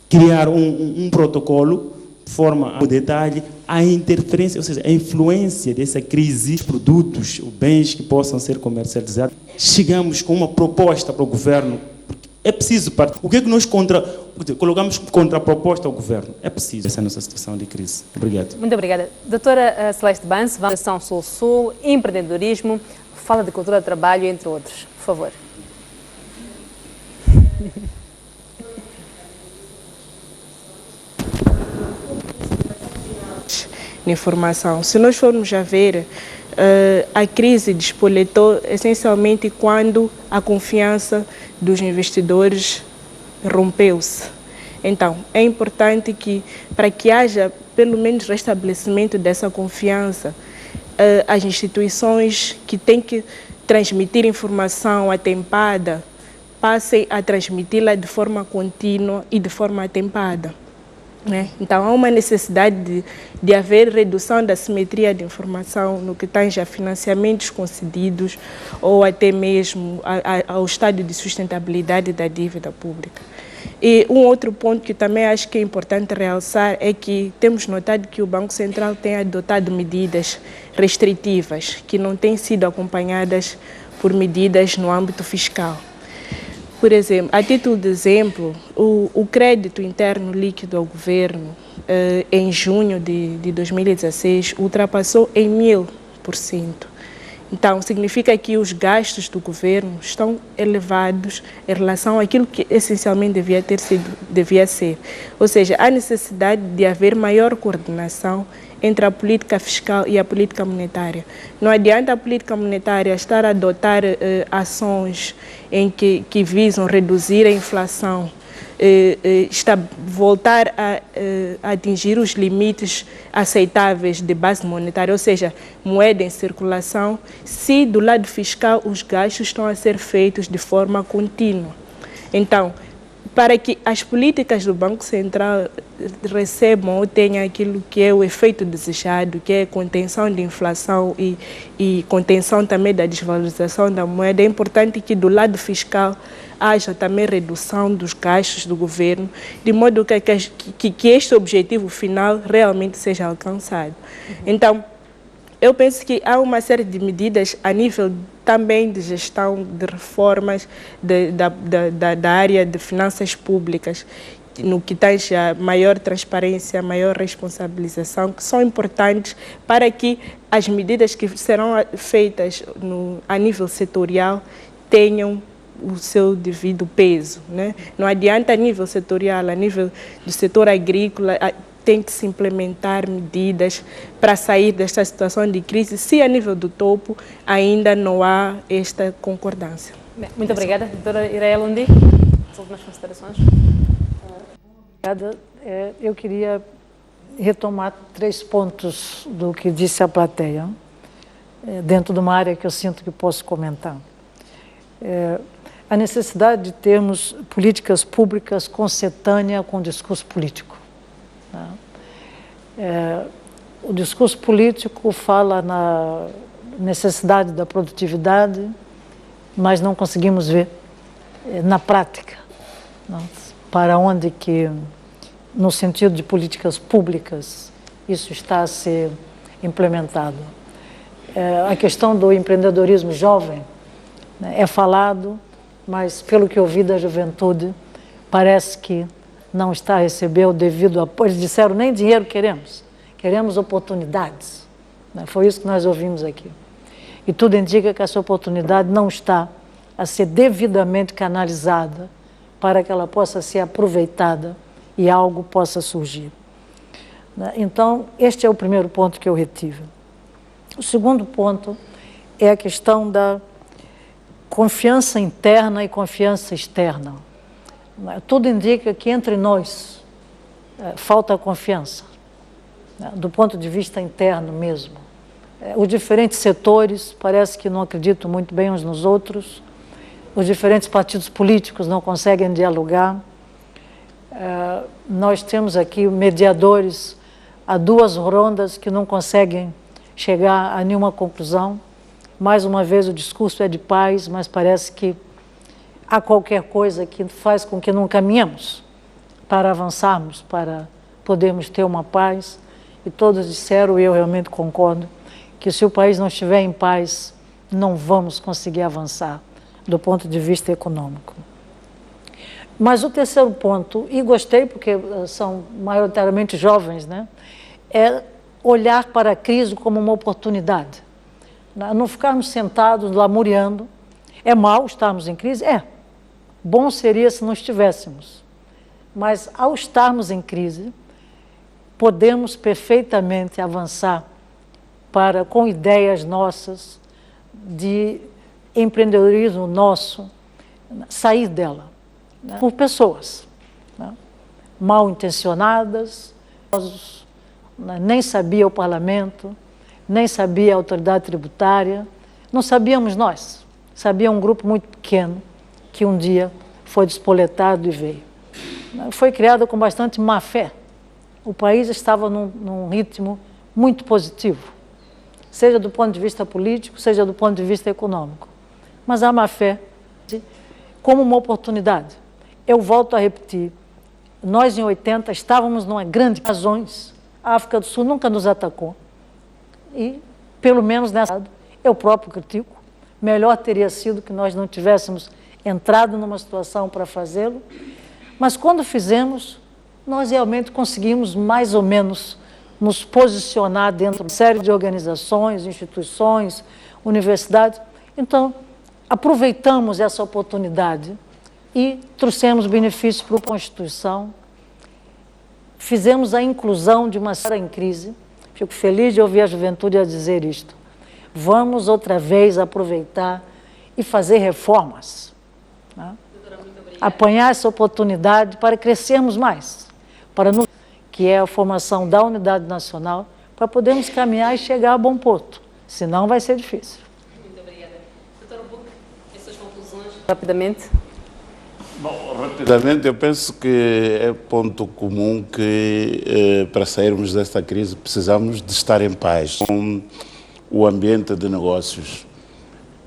criar um protocolo, forma o detalhe, a interferência, ou seja, a influência dessa crise, os produtos, os bens que possam ser comercializados. Chegamos com uma proposta para o governo. É preciso partir. O que é que nós colocamos contra a proposta ao governo? É preciso essa nossa situação de crise. Obrigado. Muito obrigada. Doutora Celeste Bance, Fundação Sul-Sul, empreendedorismo, fala de cultura de trabalho, entre outros. Por favor. Informação. Se nós formos a ver, a crise despoletou essencialmente quando a confiança dos investidores rompeu-se. Então, é importante que, para que haja pelo menos restabelecimento dessa confiança, as instituições que têm que transmitir informação atempada passem a transmiti-la de forma contínua e de forma atempada. Então, há uma necessidade de haver redução da simetria de informação no que tange a financiamentos concedidos ou até mesmo ao estado de sustentabilidade da dívida pública. E um outro ponto que também acho que é importante realçar é que temos notado que o Banco Central tem adotado medidas restritivas que não têm sido acompanhadas por medidas no âmbito fiscal. Por exemplo, a título de exemplo, o crédito interno líquido ao governo em junho de 2016 ultrapassou em 1000%. Então, significa que os gastos do governo estão elevados em relação àquilo que essencialmente devia ser. Ou seja, há necessidade de haver maior coordenação entre a política fiscal e a política monetária. Não adianta a política monetária estar a adotar ações que visam reduzir a inflação, voltar a atingir os limites aceitáveis de base monetária, ou seja, moeda em circulação, se do lado fiscal os gastos estão a ser feitos de forma contínua. Então, para que as políticas do Banco Central recebam ou tenham aquilo que é o efeito desejado, que é a contenção de inflação e contenção também da desvalorização da moeda, é importante que do lado fiscal haja também redução dos gastos do governo, de modo que este objetivo final realmente seja alcançado. Então, eu penso que há uma série de medidas a nível também de gestão de reformas da área de finanças públicas, no que tange a maior transparência, maior responsabilização, que são importantes para que as medidas que serão feitas a nível setorial tenham o seu devido peso. Não adianta a nível setorial, a nível do setor agrícola, tem que se implementar medidas para sair desta situação de crise, se a nível do topo ainda não há esta concordância. Bem, muito obrigada, doutora Irael Undi. As últimas considerações. Obrigada. Eu queria retomar 3 pontos do que disse a plateia, dentro de uma área que eu sinto que posso comentar. A necessidade de termos políticas públicas consentâneas com o discurso político. O discurso político fala na necessidade da produtividade, mas não conseguimos ver na prática para onde que, no sentido de políticas públicas, isso está a ser implementado. A questão do empreendedorismo jovem é falado, mas pelo que eu vi da juventude, parece que não está a receber o devido apoio. Eles disseram, nem dinheiro queremos oportunidades. Foi isso que nós ouvimos aqui. E tudo indica que essa oportunidade não está a ser devidamente canalizada para que ela possa ser aproveitada e algo possa surgir. Então, este é o primeiro ponto que eu retive. O segundo ponto é a questão da confiança interna e confiança externa. Tudo indica que entre nós falta confiança, do ponto de vista interno mesmo. Os diferentes setores parece que não acreditam muito bem uns nos outros, os diferentes partidos políticos não conseguem dialogar. Nós temos aqui mediadores a 2 rondas que não conseguem chegar a nenhuma conclusão. Mais uma vez o discurso é de paz, mas parece que há qualquer coisa que faz com que não caminhemos para avançarmos, para podermos ter uma paz. E todos disseram, e eu realmente concordo, que se o país não estiver em paz, não vamos conseguir avançar do ponto de vista econômico. Mas o terceiro ponto, e gostei porque são maioritariamente jovens, é olhar para a crise como uma oportunidade. Não ficarmos sentados lamuriando. É mau estarmos em crise? Bom seria se não estivéssemos. Mas ao estarmos em crise, podemos perfeitamente avançar com ideias nossas, de empreendedorismo nosso, sair dela, por pessoas mal intencionadas, nem sabia o parlamento, nem sabia a autoridade tributária, não sabíamos nós, sabia um grupo muito pequeno que um dia foi despoletado e veio. Foi criada com bastante má fé. O país estava num ritmo muito positivo, seja do ponto de vista político, seja do ponto de vista econômico. Mas a má fé como uma oportunidade. Eu volto a repetir, nós em 80 estávamos numa grande razões. A África do Sul nunca nos atacou. E, pelo menos nessa, eu próprio critico, melhor teria sido que nós não tivéssemos entrado numa situação para fazê-lo. Mas quando fizemos, nós realmente conseguimos mais ou menos nos posicionar dentro de uma série de organizações, instituições, universidades. Então, aproveitamos essa oportunidade e trouxemos benefícios para a Constituição, fizemos a inclusão de uma série em crise. Fico feliz de ouvir a juventude a dizer isto. Vamos outra vez aproveitar e fazer reformas. Apanhar essa oportunidade para crescermos mais, que é a formação da unidade nacional, para podermos caminhar e chegar a bom porto. Senão vai ser difícil. Muito obrigada. Doutor Buc, as suas conclusões? Rapidamente. Bom, rapidamente, eu penso que é ponto comum que para sairmos desta crise precisamos de estar em paz com o ambiente de negócios.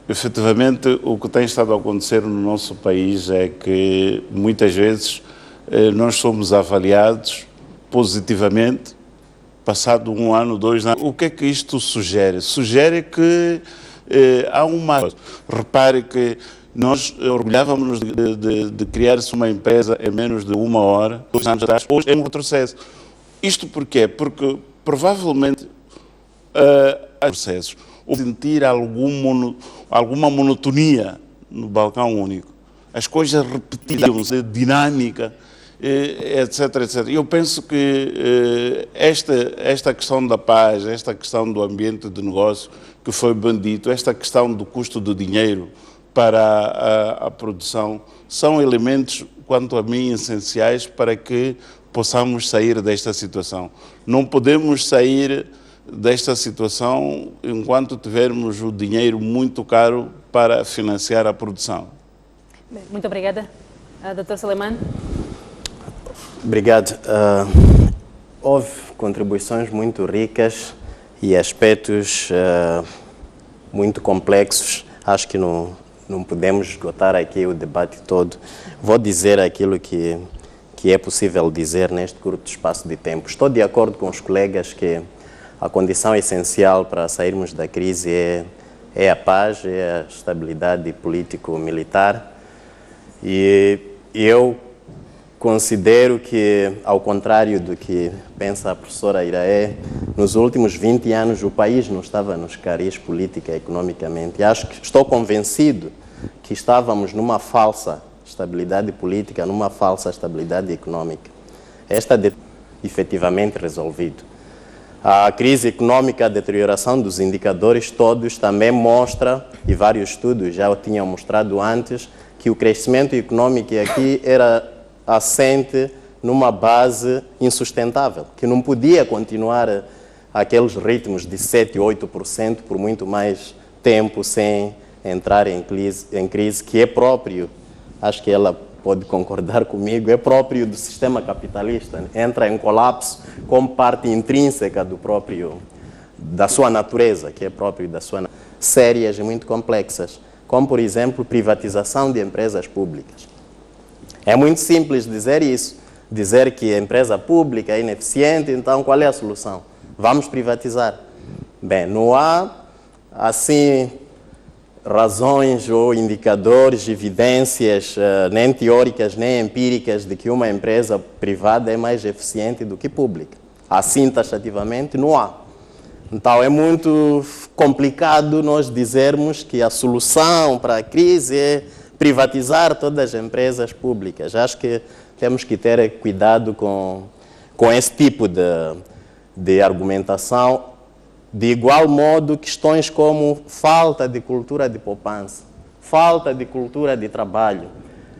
Efetivamente, o que tem estado a acontecer no nosso país é que muitas vezes nós somos avaliados positivamente, passado 1 ano, 2 anos. O que é que isto sugere? Sugere que há uma... Repare que nós orgulhávamos de criar-se uma empresa em menos de 1 hora, 2 anos atrás, hoje é um retrocesso. Isto porquê? Porque provavelmente há processos. Ou sentir alguma monotonia no balcão único. As coisas repetiam-se, dinâmica, etc, etc. Eu penso que esta questão da paz, esta questão do ambiente de negócio que foi bem dito, esta questão do custo do dinheiro para a produção, são elementos, quanto a mim, essenciais para que possamos sair desta situação. Não podemos sair desta situação enquanto tivermos o dinheiro muito caro para financiar a produção. Bem, muito obrigada. Dr. Suleiman? Obrigado. Houve contribuições muito ricas e aspectos muito complexos. Acho que não podemos esgotar aqui o debate todo. Vou dizer aquilo que é possível dizer neste curto espaço de tempo. Estou de acordo com os colegas que a condição essencial para sairmos da crise é a paz, é a estabilidade político-militar. E eu considero que, ao contrário do que pensa a professora Iraé, nos últimos 20 anos o país não estava nos caris política e economicamente. Estou convencido que estávamos numa falsa estabilidade política, numa falsa estabilidade econômica. Esta é efetivamente resolvido. A crise econômica, a deterioração dos indicadores todos também mostra, e vários estudos já o tinham mostrado antes, que o crescimento econômico aqui era assente numa base insustentável, que não podia continuar aqueles ritmos de 7%, 8% por muito mais tempo sem entrar em crise, que é próprio, acho que ela pode concordar comigo, é próprio do sistema capitalista, entra em colapso como parte intrínseca da sua natureza, que é próprio da sua natureza, sérias e muito complexas, como, por exemplo, privatização de empresas públicas. É muito simples dizer isso, dizer que a empresa pública é ineficiente, então qual é a solução? Vamos privatizar. Bem, não há, assim, razões ou indicadores, evidências, nem teóricas, nem empíricas, de que uma empresa privada é mais eficiente do que pública. Assim, taxativamente, não há. Então, é muito complicado nós dizermos que a solução para a crise é privatizar todas as empresas públicas. Acho que temos que ter cuidado com esse tipo de argumentação. De igual modo, questões como falta de cultura de poupança, falta de cultura de trabalho.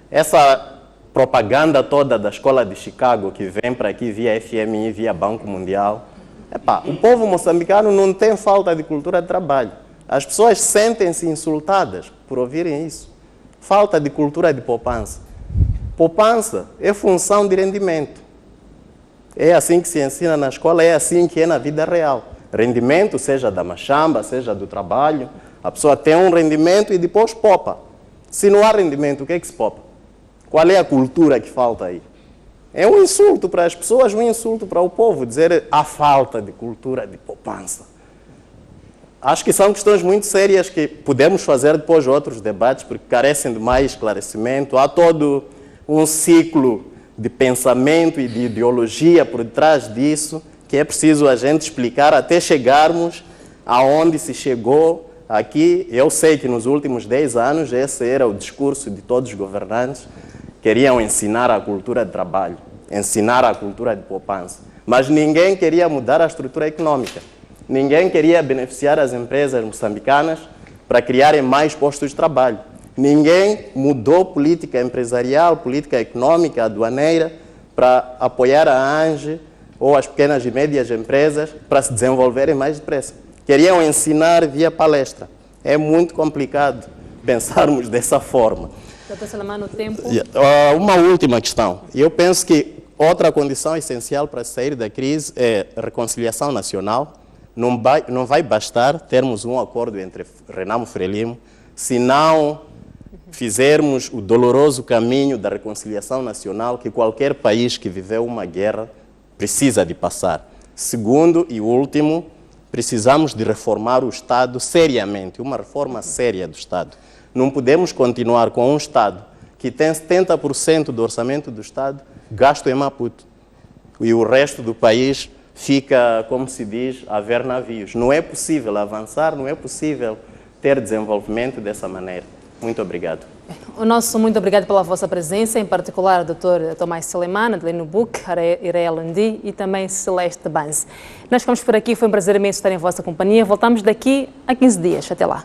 Essa propaganda toda da Escola de Chicago, que vem para aqui via FMI, via Banco Mundial, o povo moçambicano não tem falta de cultura de trabalho. As pessoas sentem-se insultadas por ouvirem isso. Falta de cultura de poupança. Poupança é função de rendimento. É assim que se ensina na escola, é assim que é na vida real. Rendimento, seja da machamba, seja do trabalho, a pessoa tem um rendimento e depois poupa. Se não há rendimento, o que é que se poupa? Qual é a cultura que falta aí? É um insulto para as pessoas, um insulto para o povo, dizer a falta de cultura de poupança. Acho que são questões muito sérias que podemos fazer depois outros debates, porque carecem de mais esclarecimento. Há todo um ciclo de pensamento e de ideologia por detrás disso, que é preciso a gente explicar até chegarmos aonde se chegou aqui. Eu sei que nos últimos 10 anos esse era o discurso de todos os governantes, queriam ensinar a cultura de trabalho, ensinar a cultura de poupança, mas ninguém queria mudar a estrutura econômica. Ninguém queria beneficiar as empresas moçambicanas para criarem mais postos de trabalho. Ninguém mudou política empresarial, política econômica, aduaneira, para apoiar a ANGE ou as pequenas e médias empresas para se desenvolverem mais depressa. Queriam ensinar via palestra. É muito complicado pensarmos dessa forma. Dr. Suleiman, o tempo. Uma última questão. Eu penso que outra condição essencial para sair da crise é a reconciliação nacional. Não vai bastar termos um acordo entre Renamo Frelimo se não fizermos o doloroso caminho da reconciliação nacional que qualquer país que viveu uma guerra precisa de passar. Segundo e último, precisamos de reformar o Estado seriamente, uma reforma séria do Estado. Não podemos continuar com um Estado que tem 70% do orçamento do Estado gasto em Maputo e o resto do país fica, como se diz, a ver navios. Não é possível avançar, não é possível ter desenvolvimento dessa maneira. Muito obrigado. O nosso muito obrigado pela vossa presença, em particular o Dr. Tomás Selemana, Adelino Buc, Ireia Landi e também Celeste Banz. Nós ficamos por aqui, foi um prazer imenso estar em vossa companhia. Voltamos daqui a 15 dias. Até lá.